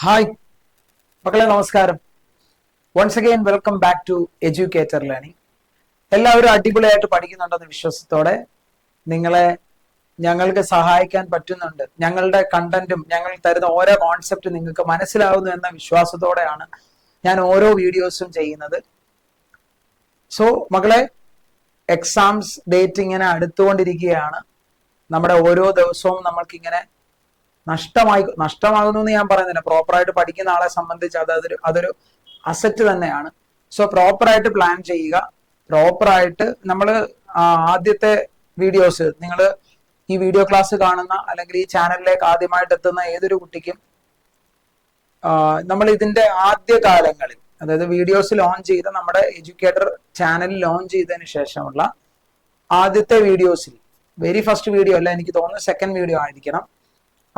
Hi മക്കളെ, നമസ്കാരം. Once again welcome back to educator learning. എല്ലാവരും അടിപൊളിയായിട്ട് പഠിക്കുന്നുണ്ടെന്ന വിശ്വാസത്തോടെ നിങ്ങളെ ഞങ്ങൾക്ക് സഹായിക്കാൻ പറ്റുന്നുണ്ട്. ഞങ്ങളുടെ കണ്ടന്റും ഞങ്ങൾ തരുന്ന ഓരോ കോൺസെപ്റ്റ് നിങ്ങൾക്ക് മനസ്സിലാവുന്നു എന്ന വിശ്വാസത്തോടെയാണ് ഞാൻ ഓരോ വീഡിയോസും ചെയ്യുന്നത്. സോ മക്കളെ, എക്സാംസ് ഡേറ്റ് ഇങ്ങനെ അടുത്തുകൊണ്ടിരിക്കുകയാണ്. നമ്മുടെ ഓരോ ദിവസവും നമ്മൾക്കിങ്ങനെ നഷ്ടമാകുന്നു എന്ന് ഞാൻ പറയുന്നില്ല. പ്രോപ്പറായിട്ട് പഠിക്കുന്ന ആളെ സംബന്ധിച്ച് അതൊരു അസറ്റ് തന്നെയാണ്. സോ പ്രോപ്പറായിട്ട് പ്ലാൻ ചെയ്യുക. പ്രോപ്പറായിട്ട് നമ്മൾ ആദ്യത്തെ വീഡിയോസ്, നിങ്ങൾ ഈ വീഡിയോ ക്ലാസ് കാണുന്ന അല്ലെങ്കിൽ ഈ ചാനലിലേക്ക് ആദ്യമായിട്ട് എത്തുന്ന ഏതൊരു കുട്ടിക്കും നമ്മൾ ഇതിന്റെ ആദ്യ കാലങ്ങളിൽ, അതായത് വീഡിയോസ് ലോഞ്ച് ചെയ്ത നമ്മുടെ എഡ്യൂക്കേറ്റർ ചാനൽ ലോഞ്ച് ചെയ്തതിന് ശേഷമുള്ള ആദ്യത്തെ വീഡിയോസിൽ, വെരി ഫസ്റ്റ് വീഡിയോ അല്ല, എനിക്ക് തോന്നുന്നു സെക്കൻഡ് വീഡിയോ ആയിരിക്കണം,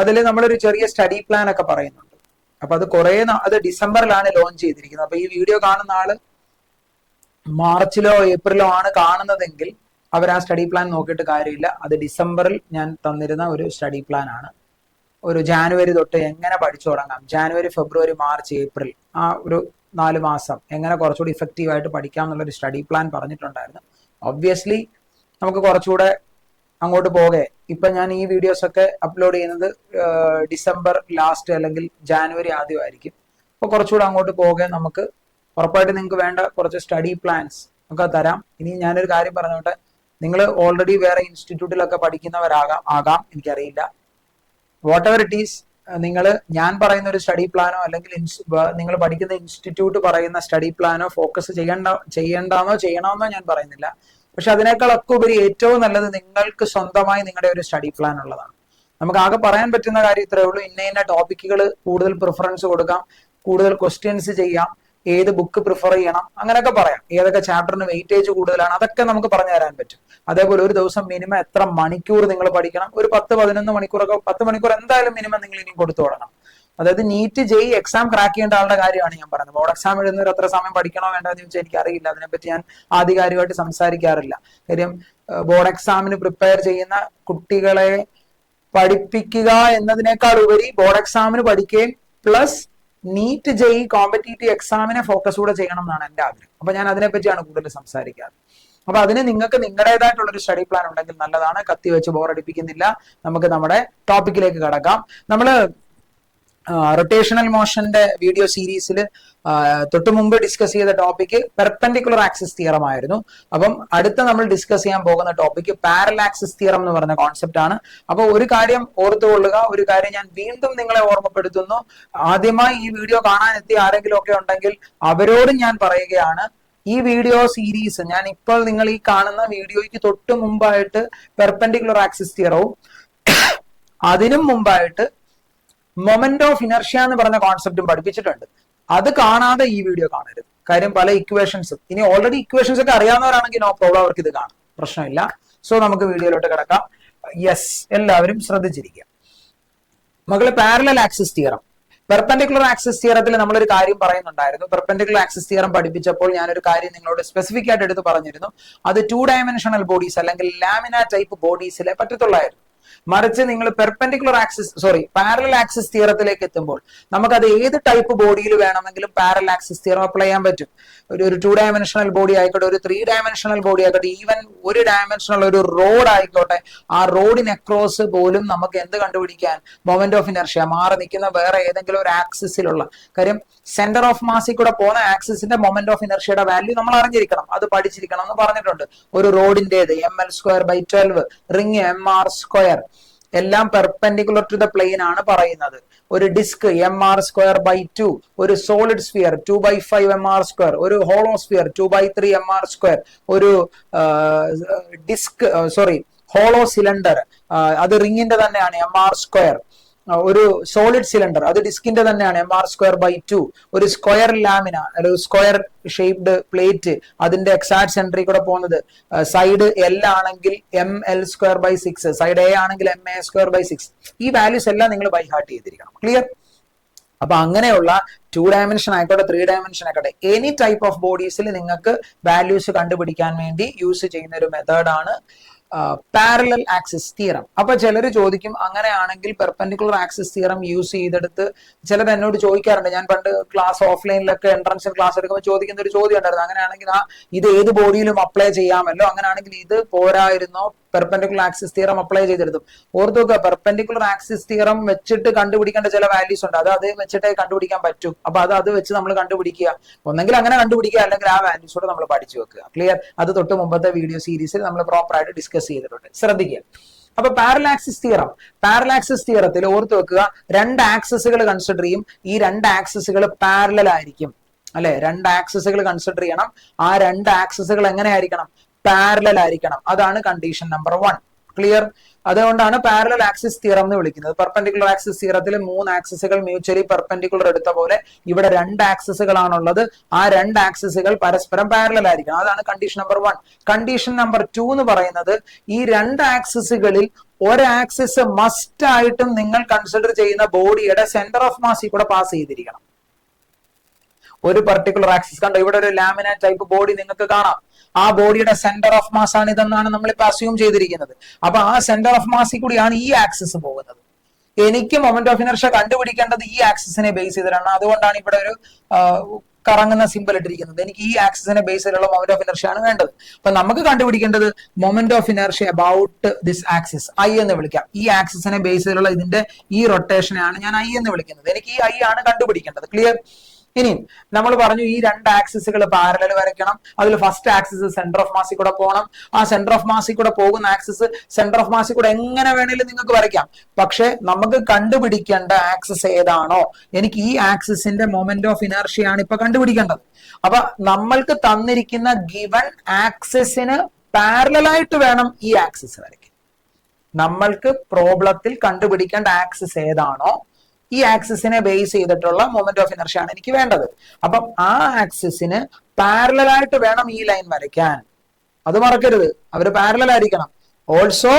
അതിൽ നമ്മളൊരു ചെറിയ സ്റ്റഡി പ്ലാൻ ഒക്കെ പറയുന്നുണ്ട്. അപ്പൊ അത് ഡിസംബറിലാണ് ലോഞ്ച് ചെയ്തിരിക്കുന്നത്. അപ്പൊ ഈ വീഡിയോ കാണുന്ന ആള് മാർച്ചിലോ ഏപ്രിലോ ആണ് കാണുന്നതെങ്കിൽ അവർ ആ സ്റ്റഡി പ്ലാൻ നോക്കിയിട്ട് കാര്യമില്ല. അത് ഡിസംബറിൽ ഞാൻ തന്നിരുന്ന ഒരു സ്റ്റഡി പ്ലാൻ ആണ്. ഒരു ജാനുവരി തൊട്ട് എങ്ങനെ പഠിച്ചു തുടങ്ങാം, ജാനുവരി ഫെബ്രുവരി മാർച്ച് ഏപ്രിൽ, ആ ഒരു 4 മാസം എങ്ങനെ കുറച്ചുകൂടി ഇഫക്റ്റീവായിട്ട് പഠിക്കാം എന്നുള്ളൊരു സ്റ്റഡി പ്ലാൻ പറഞ്ഞിട്ടുണ്ടായിരുന്നു. ഒബ്വിയസ്ലി നമുക്ക് കുറച്ചുകൂടെ അങ്ങോട്ട് പോകെ, ഇപ്പൊ ഞാൻ ഈ വീഡിയോസ് ഒക്കെ അപ്ലോഡ് ചെയ്യുന്നത് ഡിസംബർ ലാസ്റ്റ് അല്ലെങ്കിൽ ജാനുവരി ആദ്യമായിരിക്കും. അപ്പൊ കുറച്ചുകൂടെ അങ്ങോട്ട് പോകെ നമുക്ക് ഉറപ്പായിട്ട് നിങ്ങൾക്ക് വേണ്ട കുറച്ച് സ്റ്റഡി പ്ലാൻസ് ഒക്കെ തരാം. ഇനി ഞാനൊരു കാര്യം പറഞ്ഞോട്ടെ, നിങ്ങൾ ഓൾറെഡി വേറെ ഇൻസ്റ്റിറ്റ്യൂട്ടിലൊക്കെ പഠിക്കുന്നവരാകാം, എനിക്കറിയില്ല. വാട്ട് എവർ ഇറ്റ് ഈസ്, നിങ്ങൾ ഞാൻ പറയുന്ന ഒരു സ്റ്റഡി പ്ലാനോ അല്ലെങ്കിൽ നിങ്ങൾ പഠിക്കുന്ന ഇൻസ്റ്റിറ്റ്യൂട്ട് പറയുന്ന സ്റ്റഡി പ്ലാനോ ഫോക്കസ് ചെയ്യണമെന്നോ ഞാൻ പറയുന്നില്ല. പക്ഷെ അതിനേക്കാളൊക്കെ ഉപരി ഏറ്റവും നല്ലത് നിങ്ങൾക്ക് സ്വന്തമായി നിങ്ങളുടെ ഒരു സ്റ്റഡി പ്ലാൻ ഉള്ളതാണ്. നമുക്ക് ആകെ പറയാൻ പറ്റുന്ന കാര്യം ഇത്രയേ ഉള്ളൂ. ഇന്ന ടോപ്പിക്കുകൾ കൂടുതൽ പ്രിഫറൻസ് കൊടുക്കാം, കൂടുതൽ ക്വസ്റ്റ്യൻസ് ചെയ്യാം, ഏത് ബുക്ക് പ്രിഫർ ചെയ്യണം, അങ്ങനെയൊക്കെ പറയാം. ഏതൊക്കെ ചാപ്റ്ററിന് വെയിറ്റേജ് കൂടുതലാണ്, അതൊക്കെ നമുക്ക് പറഞ്ഞു തരാൻ പറ്റും. അതേപോലെ ഒരു ദിവസം മിനിമം എത്ര മണിക്കൂർ നിങ്ങൾ പഠിക്കണം, ഒരു 10-11 മണിക്കൂറൊക്കെ, 10 മണിക്കൂർ എന്തായാലും മിനിമം നിങ്ങൾ ഇനി കൊടുത്തു തുടങ്ങണം. അതായത് നീറ്റ് ജെഇ എക്സാം ക്രാക്ക് ചെയ്യേണ്ട ആളുടെ കാര്യമാണ് ഞാൻ പറയുന്നത്. ബോർഡ് എക്സാം എഴുതുന്നവർ എത്ര സമയം പഠിക്കണോ വേണ്ടെന്ന് ചോദിച്ചാൽ എനിക്കറിയില്ല. അതിനെപ്പറ്റി ഞാൻ ആധികാരികമായിട്ട് സംസാരിക്കാറില്ല. കാര്യം ബോർഡ് എക്സാമിന് പ്രിപ്പയർ ചെയ്യുന്ന കുട്ടികളെ പഠിപ്പിക്കുക എന്നതിനേക്കാൾ ഉപരി ബോർഡ് എക്സാമിന് പഠിക്കുകയും പ്ലസ് നീറ്റ് ജെഇ കോമ്പറ്റീറ്റീവ് എക്സാമിനെ ഫോക്കസ് കൂടെ ചെയ്യണം എന്നാണ് എന്റെ ആഗ്രഹം. അപ്പൊ ഞാൻ അതിനെപ്പറ്റിയാണ് കൂടുതൽ സംസാരിക്കാറ്. അപ്പൊ അതിന് നിങ്ങൾക്ക് നിങ്ങളുടേതായിട്ടുള്ള ഒരു സ്റ്റഡി പ്ലാൻ ഉണ്ടെങ്കിൽ നല്ലതാണ്. കത്തി വെച്ച് ബോറടിപ്പിക്കുന്നില്ല, നമുക്ക് നമ്മുടെ ടോപ്പിക്കിലേക്ക് കടക്കാം. നമ്മള് റൊട്ടേഷണൽ മോഷന്റെ വീഡിയോ സീരീസിൽ തൊട്ട് മുമ്പ് ഡിസ്കസ് ചെയ്ത ടോപ്പിക് പെർപെൻഡിക്കുലർ ആക്സിസ് തിയറം ആയിരുന്നു. അപ്പം അടുത്ത നമ്മൾ ഡിസ്കസ് ചെയ്യാൻ പോകുന്ന ടോപ്പിക് പാരലൽ ആക്സിസ് തിയറം എന്ന് പറഞ്ഞ കോൺസെപ്റ്റ് ആണ്. അപ്പൊ ഒരു കാര്യം ഓർത്തുകൊള്ളുക, ഒരു കാര്യം ഞാൻ വീണ്ടും നിങ്ങളെ ഓർമ്മപ്പെടുത്തുന്നു. ആദ്യമായി ഈ വീഡിയോ കാണാൻ എത്തിയ ആരെങ്കിലും ഒക്കെ ഉണ്ടെങ്കിൽ അവരോടും ഞാൻ പറയുകയാണ്, ഈ വീഡിയോ സീരീസ് ഞാൻ ഇപ്പോൾ നിങ്ങൾ ഈ കാണുന്ന വീഡിയോയ്ക്ക് തൊട്ട് മുമ്പായിട്ട് പെർപെൻഡിക്കുലർ ആക്സിസ് തിയറവും അതിനും മുമ്പായിട്ട് മൊമെന്റ് ഓഫ് ഇനർഷ്യ എന്ന് പറഞ്ഞ കോൺസെപ്റ്റും പഠിപ്പിച്ചിട്ടുണ്ട്. അത് കാണാതെ ഈ വീഡിയോ കാണരുത്. കാര്യം പല ഇക്വേഷൻസും, ഇനി ഓൾറെഡി ഇക്വേഷൻസ് ഒക്കെ അറിയാവുന്നവരാണെങ്കിൽ നോ പ്രോബ്ലം, അവർക്ക് ഇത് കാണാം, പ്രശ്നമില്ല. സോ നമുക്ക് വീഡിയോയിലോട്ട് കിടക്കാം. യെസ്, എല്ലാവരും ശ്രദ്ധിച്ചിരിക്കുക. മകള്, parallel axis theorem, perpendicular axis തിയറത്തിൽ നമ്മളൊരു കാര്യം പറയുന്നുണ്ടായിരുന്നു. പെർപെൻഡിക്കുലർ ആക്സിസ് തിയറം പഠിപ്പിച്ചപ്പോൾ ഞാനൊരു കാര്യം നിങ്ങളോട് സ്പെസിഫിക് ആയിട്ട് എടുത്ത് പറഞ്ഞിരുന്നു. അത് 2 ഡയമെൻഷണൽ ബോഡീസ് അല്ലെങ്കിൽ ലാമിന ടൈപ്പ് ബോഡീസിലെ പറ്റത്തുള്ളായിരുന്നു. മറിച്ച് നിങ്ങൾ പാരലൽ ആക്സിസ് തിയറത്തിലേക്ക് എത്തുമ്പോൾ നമുക്കത് ഏത് ടൈപ്പ് ബോഡിയിൽ വേണമെങ്കിലും പാരലൽ ആക്സിസ് തിയറം അപ്ലൈ ചെയ്യാൻ പറ്റും. ഒരു 2 ഡയമെൻഷണൽ ബോഡി ആയിക്കോട്ടെ, ഒരു 3 ഡയമെൻഷണൽ ബോഡി ആയിക്കോട്ടെ, ഈവൻ ഒരു ഡയമെൻഷണൽ ഒരു റോഡ് ആയിക്കോട്ടെ, ആ റോഡിന് അക്രോസ് പോലും നമുക്ക് എന്ത് കണ്ടുപിടിക്കാൻ, മൊമെന്റ് ഓഫ് ഇനർഷ്യ, മാറി നിൽക്കുന്ന വേറെ ഏതെങ്കിലും ഒരു ആക്സിസിലുള്ള കാര്യം, സെന്റർ ഓഫ് മാസിൽ കൂടെ പോകുന്ന ആക്സിസിന്റെ മൊമെന്റ് ഓഫ് ഇനർഷ്യയുടെ വാല്യൂ നമ്മൾ അറിഞ്ഞിരിക്കണം, അത് പഠിച്ചിരിക്കണം എന്ന് പറഞ്ഞിട്ടുണ്ട്. ഒരു റോഡിന്റേത് ml²/12, റിംഗ് mr², എല്ലാം പെർപെൻഡിക്കുലർ ടു ദ പ്ലെയിൻ ആണ് പറയുന്നത്. ഒരു ഡിസ്ക് mr²/2, ഒരു സോളിഡ് സ്ഫിയർ 2/5 mr², ഒരു ഹോളോസ്ഫിയർ 2/3 mr², ഒരു ഹോളോ സിലിണ്ടർ, അത് റിങ്ങിന്റെ തന്നെയാണ് mr², ഒരു സോളിഡ് സിലിണ്ടർ അത് ഡിസ്കിന്റെ തന്നെയാണ് mr²/2, ഒരു സ്ക്വയർ ലാമിന, ഒരു സ്ക്വയർ ഷേപ്ഡ് പ്ലേറ്റ്, അതിന്റെ എക്സാക്ട് സെന്ററിൽ കൂടെ പോകുന്നത് സൈഡ് L ആണെങ്കിൽ ml²/6, സൈഡ് A ആണെങ്കിൽ ma²/6. ഈ വാല്യൂസ് എല്ലാം നിങ്ങൾ ബൈ ഹാർട്ട് ചെയ്തിരിക്കണം. ക്ലിയർ? അപ്പൊ അങ്ങനെയുള്ള 2 ഡയമെൻഷൻ ആയിക്കോട്ടെ, 3 ഡയമെൻഷൻ ആയിക്കോട്ടെ, എനി ടൈപ്പ് ഓഫ് ബോഡീസിൽ നിങ്ങൾക്ക് വാല്യൂസ് കണ്ടുപിടിക്കാൻ വേണ്ടി യൂസ് ചെയ്യുന്ന ഒരു മെത്തേഡാണ് പാരലൽ ആക്സിസ് തിയറം. അപ്പൊ ചിലർ ചോദിക്കും അങ്ങനെയാണെങ്കിൽ പെർപെൻഡിക്കുലർ ആക്സിസ് തിയറം യൂസ് ചെയ്തെടുത്ത്, ചിലർ എന്നോട് ചോദിക്കാറുണ്ട്, ഞാൻ പണ്ട് ക്ലാസ് ഓഫ്ലൈനിലൊക്കെ എൻട്രൻസ് ക്ലാസ് എടുക്കുമ്പോൾ ചോദിക്കുന്ന ഒരു ചോദ്യം ഉണ്ടായിരുന്നു, അങ്ങനെയാണെങ്കിൽ ഇത് ഏത് ബോഡിയിലും അപ്ലൈ ചെയ്യാമല്ലോ, അങ്ങനെയാണെങ്കിൽ ഇത് പോരായിരുന്നോ പെർപെൻഡിക്കുലർ ആക്സിസ് തിയറം അപ്ലൈ ചെയ്തെടുത്തും? ഓർത്ത് നോക്കുക, പെർപെൻഡിക്കുലർ ആക്സിസ് തിയറം വെച്ചിട്ട് കണ്ടുപിടിക്കേണ്ട ചില വാല്യൂസ് ഉണ്ട്, അത് വെച്ചിട്ടേ കണ്ടുപിടിക്കാൻ പറ്റൂ. അപ്പൊ അത് വെച്ച് നമ്മൾ കണ്ടുപിടിക്കുക, ഒന്നെങ്കിൽ അങ്ങനെ കണ്ടുപിടിക്കുക, അല്ലെങ്കിൽ ആ വാല്യൂസോടെ നമ്മൾ പഠിച്ചു വെക്കുക. ക്ലിയർ? അത് തൊട്ട് മുമ്പത്തെ വീഡിയോ സീരീസിൽ നമ്മൾ പ്രോപ്പർ ആയിട്ട് ഡിസ്കസ് ചെയ്തിട്ടുണ്ട്, ശ്രദ്ധിക്കുക. അപ്പൊ പാരലൽ ആക്സിസ് തിയറത്തിൽ ഓർത്ത് വെക്കുക, രണ്ട് ആക്സിസുകൾ കൺസിഡർ ചെയ്യും, ഈ രണ്ട് ആക്സിസുകൾ പാരലൽ ആയിരിക്കും, അല്ലെ? രണ്ട് ആക്സിസുകൾ കൺസിഡർ ചെയ്യണം, ആ രണ്ട് ആക്സിസുകൾ എങ്ങനെയായിരിക്കണം? പാരലൽ ആയിരിക്കണം. അതാണ് കണ്ടീഷൻ നമ്പർ 1. ക്ലിയർ? അതുകൊണ്ടാണ് പാരലൽ ആക്സിസ് തിയറം എന്ന് വിളിക്കുന്നത്. പെർപെൻഡിക്കുലർ ആക്സിസ് തിയറത്തിൽ 3 ആക്സിസുകൾ മ്യൂച്വലി പെർപെൻഡിക്കുലർ എടുത്ത പോലെ ഇവിടെ 2 ആക്സിസുകളാണുള്ളത്, ആ 2 ആക്സിസുകൾ പരസ്പരം പാരലൽ ആയിരിക്കണം. അതാണ് കണ്ടീഷൻ നമ്പർ 1. കണ്ടീഷൻ നമ്പർ 2 എന്ന് പറയുന്നത്, ഈ 2 ആക്സിസുകളിൽ ഒരു ആക്സിസ് മസ്റ്റ് ആയിട്ടും നിങ്ങൾ കൺസിഡർ ചെയ്യുന്ന ബോഡിയുടെ സെന്റർ ഓഫ് മാസിൽ കൂടെ പാസ് ചെയ്തിരിക്കണം. ഒരു പർട്ടിക്കുലർ ആക്സിസ് കണ്ടോ, ഇവിടെ ഒരു ലാമിന ടൈപ്പ് ബോഡി നിങ്ങൾക്ക് കാണാം, ആ ബോഡിയുടെ സെന്റർ ഓഫ് മാസ് ആണ് ഇതെന്നാണ് നമ്മളിപ്പോ അസ്യൂം ചെയ്തിരിക്കുന്നത്. അപ്പൊ ആ സെന്റർ ഓഫ് മാസിൽ കൂടിയാണ് ഈ ആക്സിസ് പോകുന്നത്. എനിക്ക് മൊമെന്റ് ഓഫ് ഇനർഷ്യ കണ്ടുപിടിക്കേണ്ടത് ഈ ആക്സിസിനെ ബേസ് ചെയ്തിട്ടാണ്. അതുകൊണ്ടാണ് ഇവിടെ ഒരു കറങ്ങുന്ന സിമ്പിൾ ഇട്ടിരിക്കുന്നത്. എനിക്ക് ഈ ആക്സിസിനെ ബേസ് ചെയ്തുള്ള മൊമെന്റ് ഓഫ് ഇനർഷ്യ ആണ് വേണ്ടത്. അപ്പൊ നമുക്ക് കണ്ടുപിടിക്കേണ്ടത് moment of inertia about this axis, I എന്ന് വിളിക്കാം. ഈ ആക്സിസിനെ ബേസ് ചെയ്തുള്ള ഇതിന്റെ ഈ റൊട്ടേഷനെയാണ് ഞാൻ ഐ എന്ന് വിളിക്കുന്നത്. എനിക്ക് ഈ ഐ ആണ് കണ്ടുപിടിക്കേണ്ടത്. ക്ലിയർ? ഇനിയും നമ്മൾ പറഞ്ഞു ഈ 2 ആക്സിസുകൾ പാരലൽ വരയ്ക്കണം. അതിൽ ഫസ്റ്റ് ആക്സിസ് സെന്റർ ഓഫ് മാസിൽ കൂടെ പോകണം. ആ സെന്റർ ഓഫ് മാസിൽ കൂടെ പോകുന്ന ആക്സിസ് സെന്റർ ഓഫ് മാസിൽ കൂടെ എങ്ങനെ വേണേലും നിങ്ങൾക്ക് വരയ്ക്കാം. പക്ഷെ നമുക്ക് കണ്ടുപിടിക്കേണ്ട ആക്സിസ് ഏതാണോ, എനിക്ക് ഈ ആക്സിസിന്റെ മൊമെന്റ് ഓഫ് ഇനർഷ്യയാണ് ഇപ്പൊ കണ്ടുപിടിക്കേണ്ടത്. അപ്പൊ നമ്മൾക്ക് തന്നിരിക്കുന്ന ഗിവൺ ആക്സിസിന് പാരലലായിട്ട് വേണം ഈ ആക്സിസ് വരയ്ക്കാൻ. നമ്മൾക്ക് പ്രോബ്ലത്തിൽ കണ്ടുപിടിക്കേണ്ട ആക്സിസ് ഏതാണോ, ഈ ആക്സിസിനെ ബേസ് ചെയ്തിട്ടുള്ള മൊമെന്റ് ഓഫ് ഇനർഷ്യ ആണ് എനിക്ക് വേണ്ടത്. അപ്പം ആ ആക്സിസിന് പാരലൽ ആയിട്ട് വേണം ഈ ലൈൻ വരയ്ക്കാൻ. അത് മറക്കരുത്, അവർ പാരലൽ ആയിരിക്കണം. Also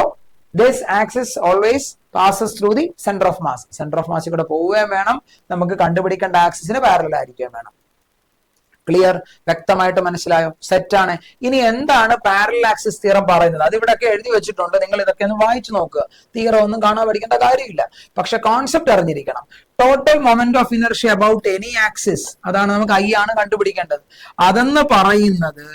this axis always passes through the centre of mass. Centre of മാസിൽ കൂടെ പോവുകയും വേണം, നമുക്ക് കണ്ടുപിടിക്കേണ്ട ആക്സിസിന് പാരലൽ ആയിരിക്കുകയും വേണം. ക്ലിയർ? വ്യക്തമായിട്ട് മനസ്സിലായോ? സെറ്റാണ്. ഇനി എന്താണ് പാരലൽ ആക്സിസ് തിയറം പറയുന്നത്? അത് ഇവിടെയൊക്കെ എഴുതി വെച്ചിട്ടുണ്ട്, നിങ്ങൾ ഇതൊക്കെ ഒന്ന് വായിച്ചു നോക്കുക. തിയറം ഒന്നും കാണാൻ പഠിക്കേണ്ട കാര്യമില്ല, പക്ഷെ കോൺസെപ്റ്റ് അറിഞ്ഞിരിക്കണം. Total moment of inertia about any axis, അതാണ് നമുക്ക് ഐ ആണ് കണ്ടുപിടിക്കേണ്ടത്. അതെന്ന് പറയുന്നത്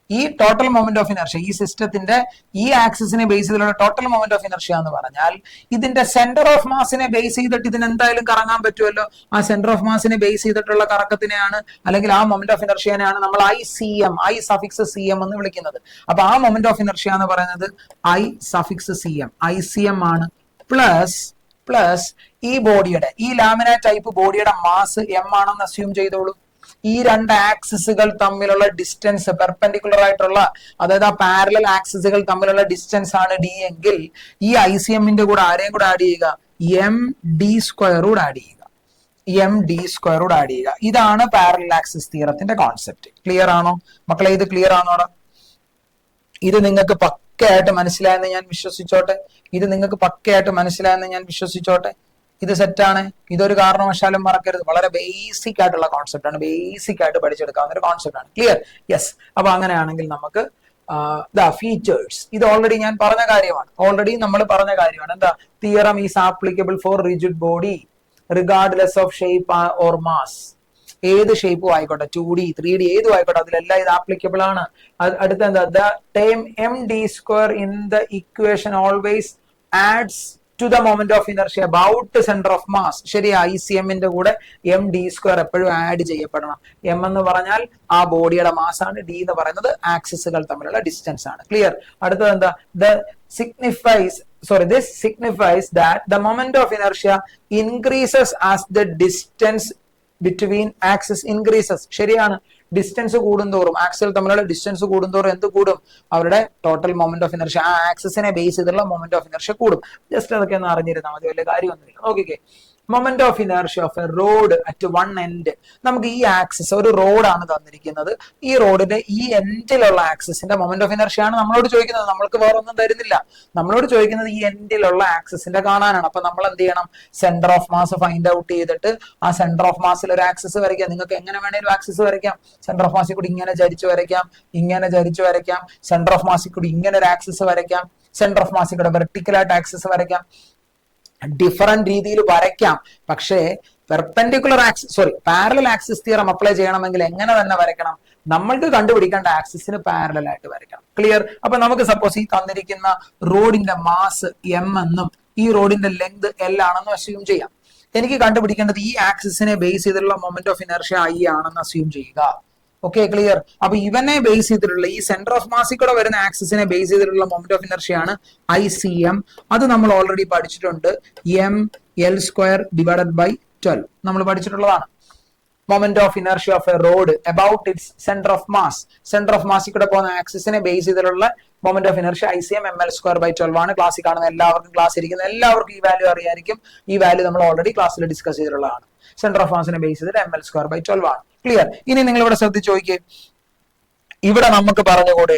ഈ ടോട്ടൽ മൊമെന്റ് ഓഫ് ഇനർഷ്യ, ഈ സിസ്റ്റത്തിന്റെ ഈ ആക്സിസിനെ ബേസ് ചെയ്തിട്ടുള്ള ടോട്ടൽ മൊമെന്റ് ഓഫ് ഇനർഷ്യ എന്ന് പറഞ്ഞാൽ ഇതിന്റെ സെന്റർ ഓഫ് മാസിനെ ബേസ് ചെയ്തിട്ട് ഇതിന് എന്തായാലും കറങ്ങാൻ പറ്റുമല്ലോ. ആ സെന്റർ ഓഫ് മാസിനെ ബേസ് ചെയ്തിട്ടുള്ള കറക്കത്തിനെയാണ്, അല്ലെങ്കിൽ ആ മൊമെന്റ് ഓഫ് ഇനർഷ്യനെയാണ് നമ്മൾ ഐ സഫിക്സ് സി എം എന്ന് വിളിക്കുന്നത്. അപ്പൊ ആ മൊമെന്റ് ഓഫ് ഇനർഷ്യ എന്ന് പറയുന്നത് I suffix C M, ICM ആണ്. പ്ലസ് ഈ ബോഡിയുടെ, ഈ ലാമിന ടൈപ്പ് ബോഡിയുടെ മാസ് എം ആണെന്ന് അസ്യൂം ചെയ്തോളൂ. ഈ 2 ആക്സിസുകൾ തമ്മിലുള്ള ഡിസ്റ്റൻസ് പെർപെൻഡിക്കുലർ ആയിട്ടുള്ള, അതായത് ആ പാരലൽ ആക്സിസുകൾ തമ്മിലുള്ള ഡിസ്റ്റൻസ് ആണ് ഡി എങ്കിൽ ഈ ICMന്റെ കൂടെ ആരെയും കൂടെ ആഡ് ചെയ്യുക? MD² കൂടെ ആഡ് ചെയ്യുക. MD² ആഡ് ചെയ്യുക. ഇതാണ് പാരലൽ ആക്സിസ് തിയറത്തിന്റെ കോൺസെപ്റ്റ്. ക്ലിയർ ആണോ മക്കളെ? ഇത് ക്ലിയർ ആണോടാ? ഇത് നിങ്ങൾക്ക് പക്കയായിട്ട് മനസ്സിലായെന്ന് ഞാൻ വിശ്വസിച്ചോട്ടെ. ഇത് സെറ്റാണ്. ഇതൊരു കാരണവശാലും മറക്കരുത്. വളരെ ബേസിക് ആയിട്ടുള്ള കോൺസെപ്റ്റ് ആണ്, ബേസിക് ആയിട്ട് പഠിച്ചെടുക്കാവുന്ന ഒരു കോൺസെപ്റ്റ് ആണ്. ക്ലിയർ? യെസ്. അപ്പൊ അങ്ങനെയാണെങ്കിൽ നമുക്ക് ഫീച്ചേഴ്സ്, ഇത് ഓൾറെഡി ഞാൻ പറഞ്ഞ കാര്യമാണ്, എന്താ? Theorem is applicable for rigid body regardless of shape or mass. ഏത് ഷേപ്പും ആയിക്കോട്ടെ, 2D 3D ഏതും ആയിക്കോട്ടെ, അതിലെല്ലാം ഇത് ആപ്ലിക്കബിൾ ആണ്. അടുത്ത എന്താ? The term MD² in the equation always adds to the moment of inertia about the center of mass. ശരി, ICMന്റെ കൂടെ MD² എപ്പോഴും ആഡ് ചെയ്യപ്പെടണം. M എന്ന് പറഞ്ഞാൽ ആ ബോഡിയുടെ മാസ് ആണ്, D എന്ന് പറയുന്നത് ആക്സിസുകൾ തമ്മിലുള്ള ഡിസ്റ്റൻസ് ആണ്. ക്ലിയർ? അടുത്തത് എന്താ? This signifies that the moment of inertia increases as the distance between axis increases. ശരിയാണ്. ഡിസ്റ്റൻസ് കൂടുന്തോറും, ആക്സിൽ തമ്മിലുള്ള ഡിസ്റ്റൻസ് കൂടുന്തോറും എന്ത് കൂടും? അവരുടെ ടോട്ടൽ മൊമെന്റ് ഓഫ് ഇനർഷ്യ, ആ ആക്സിസിനെ ബേസ് ചെയ്തുള്ള മൊമെന്റ് ഓഫ് ഇനർഷ്യ കൂടും. ജസ്റ്റ് അതൊക്കെ ഒന്ന് അറിഞ്ഞിരുന്നാൽ മതി, വലിയ കാര്യമൊന്നുമില്ല. Okay. Moment of inertia of a rod at one end. നമുക്ക് ഈ ആക്സിസ് ഒരു റോഡാണ് തന്നിരിക്കുന്നത്. ഈ റോഡിന്റെ ഈ എൻഡിലുള്ള ആക്സിസിന്റെ മൊമെന്റ് ഓഫ് ഇനർഷ്യ ആണ് നമ്മളോട് ചോദിക്കുന്നത്. നമ്മൾക്ക് വേറെ ഒന്നും തരുന്നില്ല. നമ്മളോട് ചോദിക്കുന്നത് ഈ എൻഡിലുള്ള ആക്സിസിന്റെ കാണാനാണ്. അപ്പൊ നമ്മൾ എന്ത് ചെയ്യണം? Centre of mass find out ചെയ്തിട്ട് ആ സെന്റർ ഓഫ് മാസിൽ ഒരു ആക്സിസ് വരയ്ക്കാം. നിങ്ങൾക്ക് എങ്ങനെ വേണേലും ആക്സിസ് വരയ്ക്കാം. സെന്റർ ഓഫ് മാസിൽ കൂടി ഇങ്ങനെ ചരിച്ചു വരയ്ക്കാം, ഇങ്ങനെ ചരിച്ചു വരയ്ക്കാം. സെന്റർ ഓഫ് മാസിൽ കൂടി ഇങ്ങനെ ഒരു ആക്സിസ് വരയ്ക്കാം. സെന്റർ ഓഫ് മാസിൽ കൂടെ വെർട്ടിക്കലായിട്ട് ആക്സിസ് വരയ്ക്കാം. ഡിഫറെന്റ് രീതിയിൽ വരയ്ക്കാം. പക്ഷേ perpendicular axis parallel axis theorem apply ചെയ്യണമെങ്കിൽ എങ്ങനെ തന്നെ വരയ്ക്കണം? നമ്മൾക്ക് കണ്ടുപിടിക്കേണ്ട ആക്സിസിന് പാരലൽ ആയിട്ട് വരയ്ക്കണം. ക്ലിയർ? അപ്പൊ നമുക്ക് സപ്പോസ് ഈ തന്നിരിക്കുന്ന റോഡിന്റെ മാസ് എം എന്നും ഈ റോഡിന്റെ ലെങ്ത് എൽ ആണെന്നും അസ്യൂം ചെയ്യാം. എനിക്ക് കണ്ടുപിടിക്കേണ്ടത് ഈ ആക്സിസിനെ ബേസ് ചെയ്തിട്ടുള്ള മൊമെന്റ് ഓഫ് ഇനർഷ്യ ഐ ആണെന്ന് അസ്യൂം ചെയ്യുക. Okay, clear? അപ്പൊ ഇവനെ ബേസ് ചെയ്തിട്ടുള്ള ഈ സെന്റർ ഓഫ് മാസിൽ കൂടെ വരുന്ന ആക്സിസിനെ ബേസ് ചെയ്തിട്ടുള്ള മൊമെന്റ് ഓഫ് ഇനർഷ്യ ആണ് ICM. അത് നമ്മൾ ഓൾറെഡി പഠിച്ചിട്ടുണ്ട്. mL² ഡിവൈഡഡ് ബൈ 12 നമ്മൾ പഠിച്ചിട്ടുള്ളതാണ്. Moment of inertia of a rod about its centre of mass. Centre of മാസിൽ കൂടെ പോകുന്ന ആക്സിസിനെ ബേസ് ചെയ്തിട്ടുള്ള moment of inertia ICM mL² by 12 ആണ്. ക്ലാസ്സിൽ കാണുന്ന എല്ലാവർക്കും, ക്ലാസ് ഇരിക്കുന്ന എല്ലാവർക്കും ഈ വാല്യൂ അറിയായിരിക്കും. ഈ വാല്യൂ നമ്മൾ ഓൾറെഡി ക്ലാസ്സിൽ ഡിസ്കസ് ചെയ്തിട്ടുള്ളതാണ്. സെന്റർ ഓഫ് മാസിനെ ബേസ് ചെയ്തിട്ട് mL² ബൈ 12 ആണ്. ക്ലിയർ? ഇനി നിങ്ങൾ ഇവിടെ ശ്രദ്ധിച്ച് നോക്കിയേ. ഇവിടെ നമുക്ക് പറഞ്ഞുകൂടെ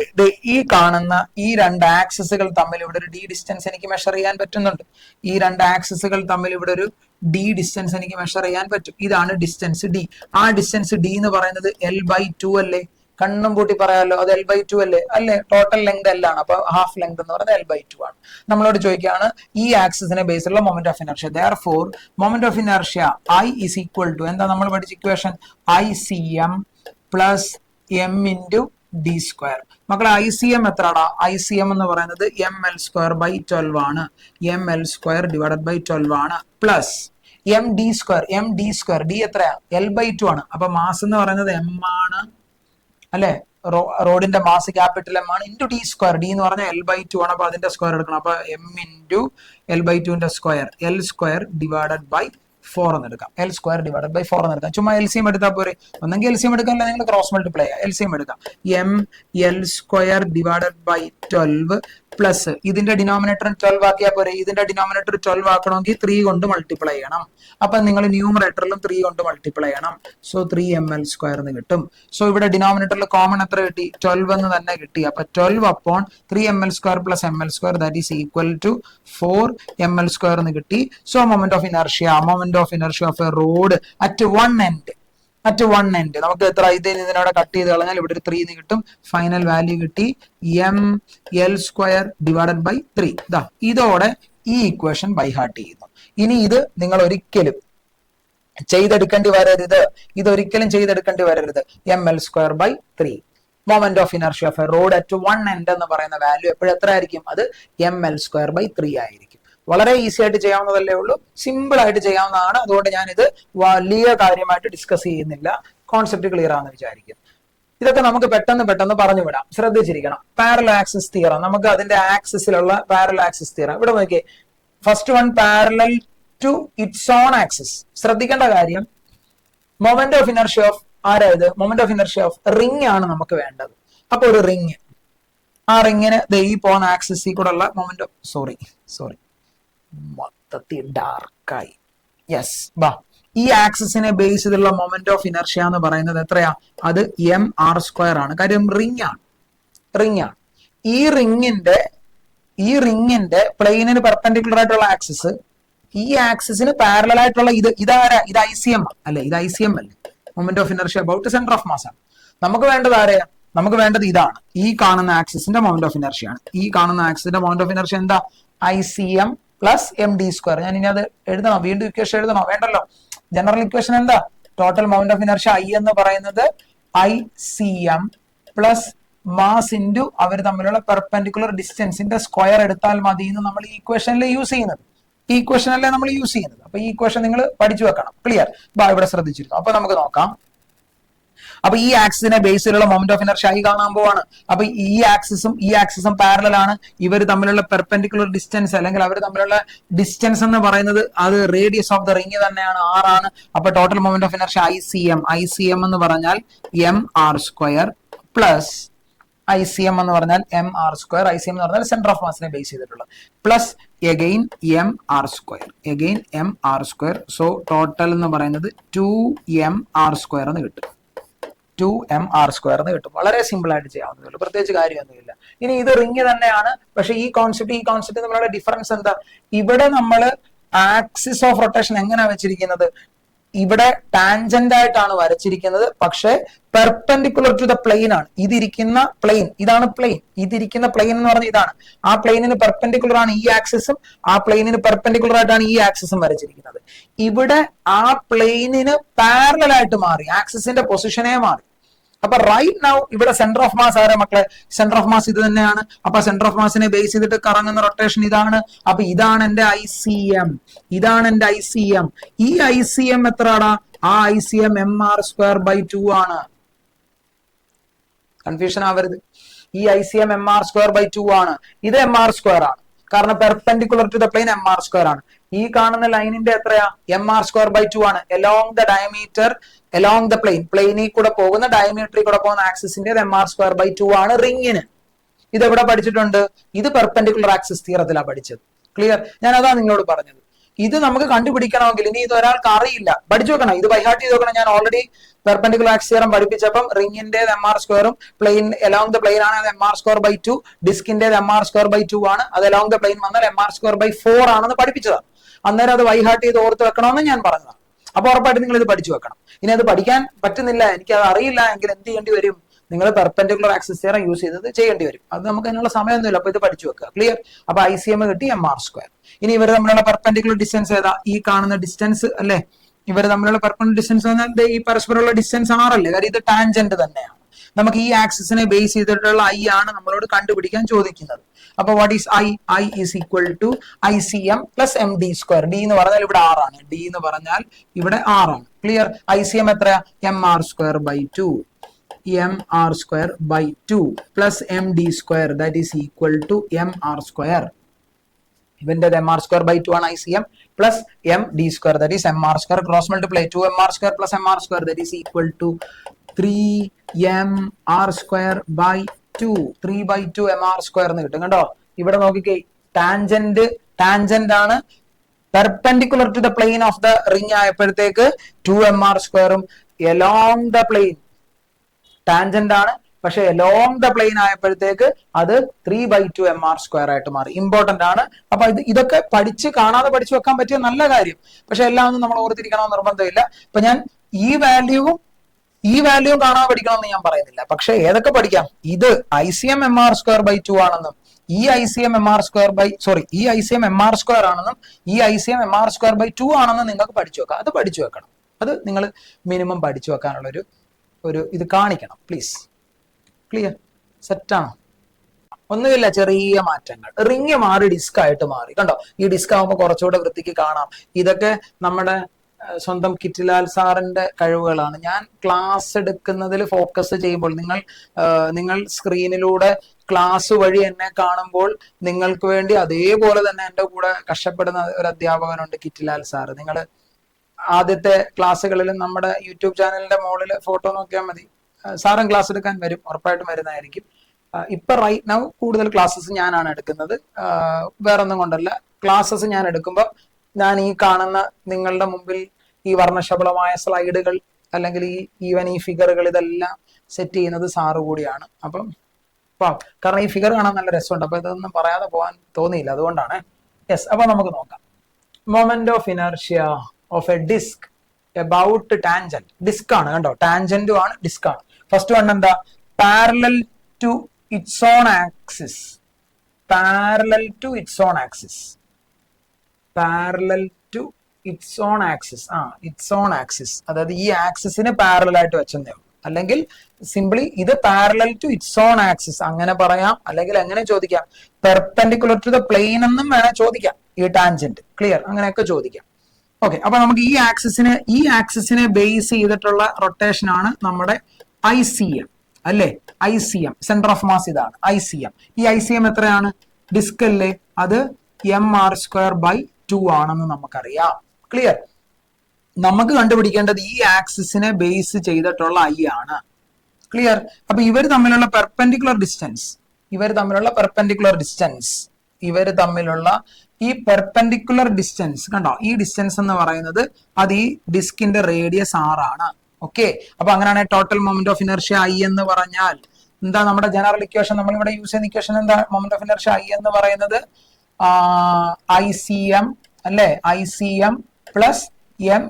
ഈ കാണുന്ന ഈ രണ്ട് ആക്സിസുകൾ തമ്മിൽ ഇവിടെ ഒരു ഡി ഡിസ്റ്റൻസ് എനിക്ക് മെഷർ ചെയ്യാൻ പറ്റുന്നുണ്ട്. ഈ രണ്ട് ആക്സിസുകൾ തമ്മിൽ ഇവിടെ ഒരു ഡി ഡിസ്റ്റൻസ് എനിക്ക് മെഷർ ചെയ്യാൻ പറ്റും. ഇതാണ് ഡിസ്റ്റൻസ് ഡി. ആ ഡിസ്റ്റൻസ് ഡി എന്ന് പറയുന്നത് L/2 അല്ലേ? കണ്ണും പൂട്ടി പറയാമല്ലോ, അത് L/2 അല്ലേ? അല്ലേ? ടോട്ടൽ ലെങ്ത് L ആണ്. അപ്പൊ ഹാഫ് ലെങ്ത് എന്ന് പറയുന്നത് L/2 ആണ്. നമ്മളോട് ചോദിക്കുകയാണ് ഈ ആക്സിസിനെ ബേസിലുള്ള moment of inertia. Therefore moment of inertia I is equal to എന്താ നമ്മൾ പഠിച്ച equation? ICM plus M into d². മക്കളെ ICM എത്രടാ? ICM എന്ന് പറയുന്നത് mL² ബൈ 12 ആണ്. mL² ഡിവൈഡഡ് ബൈ 12 ആണ്. Plus md². d എത്രയാ? L/2 ആണ്. അപ്പൊ മാസ് എന്ന് പറയുന്നത് M ആണ് അല്ലെ? റോഡിന്റെ മാസ് ക്യാപിറ്റൽ M ആണ് ഇൻറ്റു d². d എന്ന് പറഞ്ഞാൽ L/2 ആണ്. അപ്പൊ അതിന്റെ സ്ക്വയർ എടുക്കണം. അപ്പൊ M ഇൻറ്റു L/2ന്റെ സ്ക്വയർ L² ഡിവൈഡഡ് ബൈ 4 എന്ന് എടുക്കാം. L² ഡിവൈഡഡ് ബൈ 4 എന്ന് എടുക്കാം. ചുമ്മാ LCM എടുത്താൽ പോരെ. ഒന്നെങ്കിൽ LCM എടുക്കാനല്ല, നിങ്ങൾ ക്രോസ് മൾട്ടിപ്ലൈ ചെയ്യാം. LCM എടുക്കാം. mL² ഡിവൈഡഡ് ബൈ 12 പ്ലസ് ഇതിന്റെ ഡിനോമിനേറ്റർ 12 ആക്കിയാൽ പോരെ. ഇതിന്റെ ഡിനോമിനേറ്റർ 12 ആക്കണമെങ്കിൽ 3 കൊണ്ട് മൾട്ടിപ്ലൈ ചെയ്യണം. അപ്പൊ നിങ്ങൾ ന്യൂമറേറ്ററിലും 3 കൊണ്ട് mൾട്ടിപ്ലൈ ചെയ്യണം. സോ 3mL² എന്ന് കിട്ടും. സോ ഇവിടെ ഡിനോമിനേറ്ററിൽ കോമൺ എത്ര കിട്ടി? 12 എന്ന് തന്നെ കിട്ടി. അപ്പൊ 12 upon 3mL² plus mL² that is equal to 4mL² എന്ന് കിട്ടി. So moment of inertia of a rod at one end നമുക്ക് എത്ര? ഇതിനോടെ കട്ട് ചെയ്ത് കളഞ്ഞാൽ ഇവിടെ ഒരു 3 കിട്ടും. ഫൈനൽ വാല്യൂ കിട്ടി mL² ഡിവൈഡഡ് ബൈ 3. ഇതോടെ ഈ ഇക്വേഷൻ ബൈ ഹാർട്ട് ചെയ്യുന്നു. ഇനി ഇത് നിങ്ങൾ ഒരിക്കലും ചെയ്തെടുക്കേണ്ടി വരരുത്. ഇതൊരിക്കലും ചെയ്തെടുക്കേണ്ടി വരരുത്. mL² by 3 moment of inertia of a rod at one end എന്ന് പറയുന്ന വാല്യൂ എപ്പോഴും എത്ര ആയിരിക്കും? അത് mL² ബൈ 3 ആയിരിക്കും. വളരെ ഈസി ആയിട്ട് ചെയ്യാവുന്നതല്ലേ ഉള്ളൂ. സിമ്പിൾ ആയിട്ട് ചെയ്യാവുന്നതാണ്. അതുകൊണ്ട് ഞാൻ ഇത് വലിയ കാര്യമായിട്ട് ഡിസ്കസ് ചെയ്യുന്നില്ല. കോൺസെപ്റ്റ് ക്ലിയർ ആണെന്ന് വിചാരിക്കും. ഇതൊക്കെ നമുക്ക് പെട്ടെന്ന് പറഞ്ഞു വിടാം. ശ്രദ്ധിച്ചിരിക്കണം. Parallel axis theorem. നമുക്ക് അതിന്റെ ആക്സിസിലുള്ള പാരലൽ ആക്സിസ് തിയറം ഇവിടെ നോക്കിയേ. First one parallel to its own axis. ശ്രദ്ധിക്കേണ്ട കാര്യം, മൊമെന്റ് ഓഫ് ഇനർഷ്യ ഓഫ് ആരായത്? Moment of inertia of ring ആണ് നമുക്ക് വേണ്ടത്. അപ്പൊ ഒരു റിംഗ്, ആ റിങ്ങിന് ഈ പോകുന്ന ആക്സിസിൽ കൂടെ ഉള്ള മൊമെന്റ് സോറി മൊത്തത്തിൽ ഡാർക്കായി. യെസ്, ഈ ആക്സിസിനെ ബേസ് ചെയ്തുള്ള മൊമെന്റ് ഓഫ് ഇനർഷ്യ എന്ന് പറയുന്നത് എത്രയാ? അത് mR² ആണ്. കാര്യം റിംഗ് ആണ്. ഈ റിങ്ങിന്റെ പ്ലെയിനിന് പെർപെൻഡിക്കുലർ ആയിട്ടുള്ള ആക്സിസ്, ഈ ആക്സിസിന് പാരലൽ ആയിട്ടുള്ള ഇതാരാ? ഇത് ICM അല്ലെ? ഇത് ICM അല്ലേ? Moment of inertia about centre of mass ആണ്. നമുക്ക് വേണ്ടത് ആരെയാ? നമുക്ക് വേണ്ടത് ഇതാണ്. ഈ കാണുന്ന ആക്സിസിന്റെ മൊമെന്റ് ഓഫ് ഇനർഷ്യ ആണ്. ഈ കാണുന്ന ആക്സിസിന്റെ മൊമെന്റ് ഓഫ് ഇനർഷ്യ എന്താ? ICM plus md². ഞാൻ ഇനി അത് എഴുതണോ? വീണ്ടും ഇക്വേഷൻ എഴുതണോ? വേണ്ടല്ലോ. ജനറൽ ഇക്വേഷൻ എന്താ? Total moment of inertia I എന്ന് പറയുന്നത് ICM പ്ലസ് മാസ് ഇൻറ്റു അവർ തമ്മിലുള്ള പെർപെൻഡിക്കുലർ ഡിസ്റ്റൻസിന്റെ സ്ക്വയർ എടുത്താൽ മതി എന്ന് നമ്മൾ ഈ ഇക്വേഷനിൽ യൂസ് ചെയ്യുന്നത്. ഈ ഇക്വേഷനല്ലേ നമ്മൾ യൂസ് ചെയ്യുന്നത്. അപ്പൊ ഈ ഇക്വേഷൻ നിങ്ങൾ പഠിച്ചു വെക്കണം. ക്ലിയർ? ഇവിടെ ശ്രദ്ധിച്ചിരുന്നു. അപ്പൊ നമുക്ക് നോക്കാം. അപ്പൊ ഈ ആക്സിസിനെ ബേസിലുള്ള മൊമെന്റ് ഓഫ് ഇനർഷ്യ I കാണാൻ പോവാണ്. അപ്പൊ ഈ ആക്സിസും പാരലൽ ആണ്. ഇവർ തമ്മിലുള്ള പെർപെൻഡിക്കുലർ ഡിസ്റ്റൻസ് അല്ലെങ്കിൽ അവർ തമ്മിലുള്ള ഡിസ്റ്റൻസ് എന്ന് പറയുന്നത് അത് റേഡിയസ് ഓഫ് ദ റിംഗ് തന്നെയാണ്, R ആണ്. അപ്പൊ total moment of inertia ICM എന്ന് പറഞ്ഞാൽ mR² പ്ലസ് ICM എന്ന് പറഞ്ഞാൽ mr², ICM എന്ന് പറഞ്ഞാൽ സെന്റർ ഓഫ് മാസിനെ ബേസ് ചെയ്തിട്ടുള്ള, plus again mr². So total എന്ന് പറയുന്നത് 2mr² എന്ന് കിട്ടും. 2mr² എന്ന് കിട്ടും. വളരെ സിമ്പിൾ ആയിട്ട് ചെയ്യാവുന്നതേ, പ്രത്യേകിച്ച് കാര്യമൊന്നുമില്ല. ഇനി ഇത് റിങ് തന്നെയാണ്, പക്ഷെ ഈ കോൺസെപ്റ്റ് തമ്മിലുള്ള ഡിഫറൻസ് എന്താ? ഇവിടെ നമ്മൾ ആക്സിസ് ഓഫ് റൊട്ടേഷൻ എങ്ങനെയാ വെച്ചിരിക്കുന്നത്? ഇവിടെ ടാൻജന്റ് ആയിട്ടാണ് വരച്ചിരിക്കുന്നത്, പക്ഷെ പെർപെൻഡിക്കുലർ ടു ദ പ്ലെയിൻ ആണ്. ഇതിരിക്കുന്ന പ്ലെയിൻ, ഇതാണ് പ്ലെയിൻ. ഇതിരിക്കുന്ന പ്ലെയിൻ എന്ന് പറഞ്ഞാൽ ഇതാണ്. ആ പ്ലെയിനിന് പെർപെൻഡിക്കുലർ ആണ് ഈ ആക്സിസും, ആ പ്ലെയിനിന് പെർപെൻഡിക്കുലർ ആയിട്ടാണ് ഈ ആക്സിസും വരച്ചിരിക്കുന്നത്. ഇവിടെ ആ പ്ലെയിനിന് പാരലൽ ആയിട്ട് മാറി, ആക്സിസിന്റെ പൊസിഷനെ മാറി. അപ്പൊ റൈറ്റ് നൗ ഇവിടെ സെന്റർ ഓഫ് മാസ് ആരാ മക്കളെ? സെന്റർ ഓഫ് മാസ് ഇത് തന്നെയാണ്. അപ്പൊ സെന്റർ ഓഫ് മാസിനെ ബേസ് ചെയ്തിട്ട് കറങ്ങുന്ന റൊട്ടേഷൻ ഇതാണ്. അപ്പൊ ഇതാണ് എന്റെ ICM, ഇതാണ് എന്റെ ICM. ഈ ICM എത്രടാ? ആ ICM mr²/2 ആണ്. കൺഫ്യൂഷൻ ആവരുത്. ഈ ICM mr²/2 ആണ്. ഇത് mr² ആണ്, കാരണം perpendicular to the plain mr² ആണ്. ഈ കാണുന്ന ലൈനിന്റെ എത്രയാ? mr²/2 ആണ്. Along the diameter, along the plain, പ്ലെയിനിൽ കൂടെ പോകുന്ന ഡയമീറ്ററിൽ കൂടെ പോകുന്ന ആക്സിസിന്റെ mr²/2 ആണ് റിങ്ങിന്. ഇത് എവിടെ പഠിച്ചിട്ടുണ്ട്? ഇത് പെർപെൻഡിക്കുലർ ആക്സിസ് തിയറത്തിലാണ് പഠിച്ചത്. ക്ലിയർ? ഞാൻ അതാ നിങ്ങളോട് പറഞ്ഞത്. ഇത് നമുക്ക് കണ്ടുപിടിക്കണമെങ്കിൽ ഇനി ഇത് ഒരാൾക്ക് അറിയില്ല, പഠിച്ചു വെക്കണം. ഇത് ബൈഹാർട്ട് ചെയ്ത് നോക്കണം. ഞാൻ ഓൾറെഡി പെർപെൻഡിക്കുലർ ആക്സിസ് തിയറം പഠിപ്പിച്ചപ്പം റിങ്ങിന്റെ mr²ഉം പ്ലെയിൻ എലോങ് ദ പ്ലെയിൻ ആണ്, അത് mr²/2. ഡിസ്കിന്റെ mr²/2 ആണ്, അത് എലോങ് ദ പ്ലെയിൻ വന്നാൽ mr²/4 ആണെന്ന് പഠിപ്പിച്ചതാണ്. അന്നേരം അത് ബൈഹാർട്ട് ചെയ്ത് ഓർത്ത് വെക്കണമെന്ന് ഞാൻ പറഞ്ഞതാണ്. അപ്പൊ ഉറപ്പായിട്ട് നിങ്ങൾ ഇത് പഠിച്ചു വെക്കണം. ഇനി അത് പഠിക്കാൻ പറ്റുന്നില്ല, എനിക്ക് അത് അറിയില്ല എങ്കിൽ എന്ത് ചെയ്യേണ്ടി വരും? നിങ്ങൾ പെർപെൻഡിക്കുലർ ആക്സിസ് തിയറം യൂസ് ചെയ്തത് ചെയ്യേണ്ടി വരും. അത് നമുക്ക് അതിനുള്ള സമയമൊന്നുമില്ല. അപ്പൊ ഇത് പഠിച്ചു വെക്കുക. ക്ലിയർ? അപ്പൊ ICM കിട്ടി mr². ഇനി ഇവർ തമ്മിലുള്ള പെർപെൻഡിക്കുലർ ഡിസ്റ്റൻസ് ഏതാ? ഈ കാണുന്ന ഡിസ്റ്റൻസ് അല്ലെ? ഇവർ തമ്മിലുള്ള പെർപെൻഡിക്കുലർ ഡിസ്റ്റൻസ് പറഞ്ഞാൽ ഈ പരസ്പരമുള്ള ഡിസ്റ്റൻസ് r അല്ലേ? കാര്യം ഇത് ടാൻജന്റ് തന്നെയാണ്. നമുക്ക് ഈ ആക്സിസിനെ ബേസ് ചെയ്തിട്ടുള്ള I ആണ് നമ്മളോട് കണ്ടുപിടിക്കാൻ ചോദിക്കുന്നത്. അപ്പൊ what is I? I is equal to ICM plus md². d എന്ന് പറഞ്ഞാൽ ഇവിടെ r ആണ്, d എന്ന് പറഞ്ഞാൽ ഇവിടെ r ആണ്. ക്ലിയർ? ICM എത്രയാ? mr²/2, mr²/2 plus md² that is equal to mr². ഇവന്റെ mr²/2 ആണ് ICM plus md² that is mr². Cross multiply 2mr² plus mr² that is equal to 3mr²/2. 3/2 mr² എന്ന് കിട്ടും. കണ്ടോ? ഇവിടെ നോക്കിക്കേ, ടാൻജന്റ് ആണ്, perpendicular to the plane of the ring ആയപ്പോഴത്തേക്ക് 2mr²ഉം എലോങ് ദ പ്ലെയിൻ ടാൻജന്റ് ആണ്, പക്ഷെ എലോങ് ദ പ്ലെയിൻ ആയപ്പോഴത്തേക്ക് അത് 3/2 mr² ആയിട്ട് മാറി. ഇമ്പോർട്ടന്റ് ആണ്. അപ്പൊ ഇതൊക്കെ കാണാതെ പഠിച്ചു വെക്കാൻ പറ്റിയ നല്ല കാര്യം. പക്ഷെ എല്ലാം ഒന്നും നമ്മൾ ഓർത്തിരിക്കണമെന്ന് നിർബന്ധമില്ല. ഇപ്പൊ ഞാൻ ഈ വാല്യൂവും കാണാതെ പഠിക്കണമെന്ന് ഞാൻ പറയുന്നില്ല. പക്ഷെ ഏതൊക്കെ പഠിക്കാം? ഇത് ICM mr²/2 ആണെന്നും, ഈ ICM mr² ആണെന്നും, ഈ ICM mr²/2 ആണെന്നും നിങ്ങൾക്ക് പഠിച്ചു വെക്കാം. അത് പഠിച്ചു വെക്കണം. അത് നിങ്ങൾ മിനിമം പഠിച്ചു വെക്കാനുള്ള ഒരു ഇത് കാണിക്കണം പ്ലീസ്. ക്ലിയർ? സെറ്റാണോ? ഒന്നുമില്ല, ചെറിയ മാറ്റങ്ങൾ. റിങ് മാറി ഡിസ്ക് ആയിട്ട് മാറി. കണ്ടോ? ഈ ഡിസ്ക് ആകുമ്പോൾ കുറച്ചുകൂടെ വൃത്തിക്ക് കാണാം. ഇതൊക്കെ നമ്മുടെ സ്വന്തം കിറ്റിലാൽ സാറിന്റെ കഴിവുകളാണ്. ഞാൻ ക്ലാസ് എടുക്കുന്നതിൽ ഫോക്കസ് ചെയ്യുമ്പോൾ നിങ്ങൾ സ്ക്രീനിലൂടെ ക്ലാസ് വഴി എന്നെ കാണുമ്പോൾ നിങ്ങൾക്ക് വേണ്ടി അതേപോലെ തന്നെ എൻ്റെ കൂടെ കഷ്ടപ്പെടുന്ന ഒരു അധ്യാപകനുണ്ട്, കിറ്റിലാൽ സാറ്. നിങ്ങൾ ആദ്യത്തെ ക്ലാസ്സുകളിലും നമ്മുടെ യൂട്യൂബ് ചാനലിന്റെ മുകളിൽ ഫോട്ടോ നോക്കിയാൽ മതി. സാറും ക്ലാസ് എടുക്കാൻ വരും, ഉറപ്പായിട്ടും വരുന്നതായിരിക്കും. ഇപ്പൊ റൈറ്റ് നൗ കൂടുതൽ ക്ലാസ്സസ് ഞാനാണ് എടുക്കുന്നത്. വേറൊന്നും കൊണ്ടല്ല, ക്ലാസ്സസ് ഞാൻ എടുക്കുമ്പോൾ ഞാൻ ഈ കാണുന്ന നിങ്ങളുടെ മുമ്പിൽ ഈ വർണ്ണശബളമായ സ്ലൈഡുകൾ അല്ലെങ്കിൽ ഈ ഫിഗറുകൾ ഇതെല്ലാം സെറ്റ് ചെയ്യുന്നത് സാറ് കൂടിയാണ്. അപ്പം കാരണം ഈ ഫിഗർ കാണാൻ നല്ല രസമുണ്ട്. അപ്പൊ ഇതൊന്നും പറയാതെ പോകാൻ തോന്നിയില്ല, അതുകൊണ്ടാണ്. യെസ്, അപ്പൊ നമുക്ക് നോക്കാം. Moment of inertia of a disc about tangent. Disc ആണ്, കണ്ടോ? ടാൻജന്റും ആണ്, ഡിസ്ക് ആണ്. ഫസ്റ്റ് വൺ എന്താ? Parallel to its own axis. Parallel to its own axis. Parallel to its own axis. Its own axis, അതായത് ഈ ആക്സിസിന് പാരലൽ ആയിട്ട് വെച്ചതേ ഉള്ളൂ. അല്ലെങ്കിൽ സിംപ്ലി ഇത് parallel to its own axis അങ്ങനെ പറയാം. അല്ലെങ്കിൽ എങ്ങനെ ചോദിക്കാം? പെർപെൻഡിക്കുലർ ടു ദ പ്ലെയിൻ എന്നും വേണേൽ ചോദിക്കാം. ഈ ടാൻജന്റ്. ക്ലിയർ? അങ്ങനെയൊക്കെ ചോദിക്കാം. ഓക്കെ, അപ്പൊ നമുക്ക് ഈ ആക്സിസിനെ ബേസ് ചെയ്തിട്ടുള്ള റൊട്ടേഷൻ ആണ് നമ്മുടെ ICM അല്ലേ? ICM സെന്റർ ഓഫ് മാസ് ഇതാണ് ICM. ഈ ICM എത്രയാണ്? ഡിസ്ക് അല്ലേ? അത് mr²/2 ആണെന്ന് നമുക്കറിയാം. ക്ലിയർ? നമുക്ക് കണ്ടുപിടിക്കേണ്ടത് ഈ ആക്സിസിനെ ബേസ് ചെയ്തിട്ടുള്ള I ആണ്. ക്ലിയർ? അപ്പൊ ഇവർ തമ്മിലുള്ള പെർപെൻഡിക്കുലർ ഡിസ്റ്റൻസ് ഈ പെർപെൻഡിക്കുലർ ഡിസ്റ്റൻസ് കണ്ടോ, ഈ ഡിസ്റ്റൻസ് എന്ന് പറയുന്നത് അത് ഈ ഡിസ്കിന്റെ റേഡിയസ് ആണ്. ഓക്കെ, അപ്പൊ അങ്ങനെയാണെങ്കിൽ total moment of inertia I എന്ന് പറഞ്ഞാൽ എന്താ? നമ്മുടെ ജനറൽ ഇക്വേഷൻ, നമ്മൾ ഇവിടെ യൂസ് ചെയ്യുന്ന ഇക്വേഷൻ എന്താ? മൊമെന്റ് ഓഫ് ഇനർഷ്യ ഐ എന്ന് പറയുന്നത് ICM അല്ലെ, ICM plus M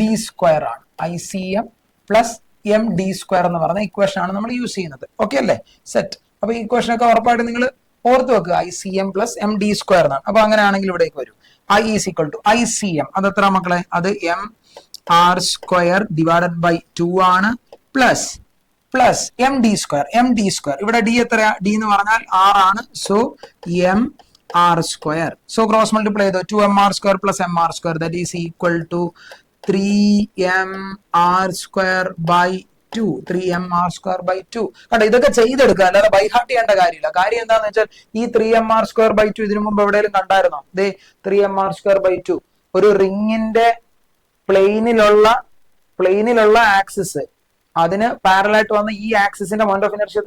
D square ആണ്. ICM plus M D square എന്ന് പറയുന്ന ഇക്വേഷൻ ആണ് നമ്മൾ യൂസ് ചെയ്യുന്നത്. ഓക്കെ അല്ലേ? സെറ്റ്. അപ്പൊ ഈ ഇക്വേഷൻ ഒക്കെ ഉറപ്പായിട്ട് നിങ്ങൾ ഓർത്ത് വെക്കുക. ICM plus M D square എന്നാണ്. അപ്പൊ അങ്ങനെയാണെങ്കിൽ ഇവിടേക്ക് വരും I is equal to ICM, അത് എത്ര മക്കളെ? അത് M R square divided by 2 ആണ്, പ്ലസ് എം ഡി സ്ക്വയർ. ഇവിടെ ഡി എത്രയാ? ഡി എന്ന് പറഞ്ഞാൽ ആർ ആണ്. So M R square. So cross multiply ചെയ്തോ, 2mr square plus mr square that is equal to 3mr square by 2. 3mr square by 2. കണ്ടോ, ഇതൊക്കെ ചെയ്തെടുക്കുക, അല്ലാതെ ബൈ ഹാർട്ട് ചെയ്യേണ്ട കാര്യമില്ല. കാര്യം എന്താന്ന് വെച്ചാൽ ഈ 3mr സ്ക്വയർ ബൈ 2 ഇതിനു മുമ്പ് എവിടെയെങ്കിലും കണ്ടായിരുന്നോ? 3mr സ്ക്വയർ ബൈ 2 ഒരു റിങ്ങിന്റെ പ്ലെയിനിലുള്ള ആക്സിസ്, അതിന് പാരലായിട്ട് വന്ന ഈ ആക്സിസിന്റെ moment of inertia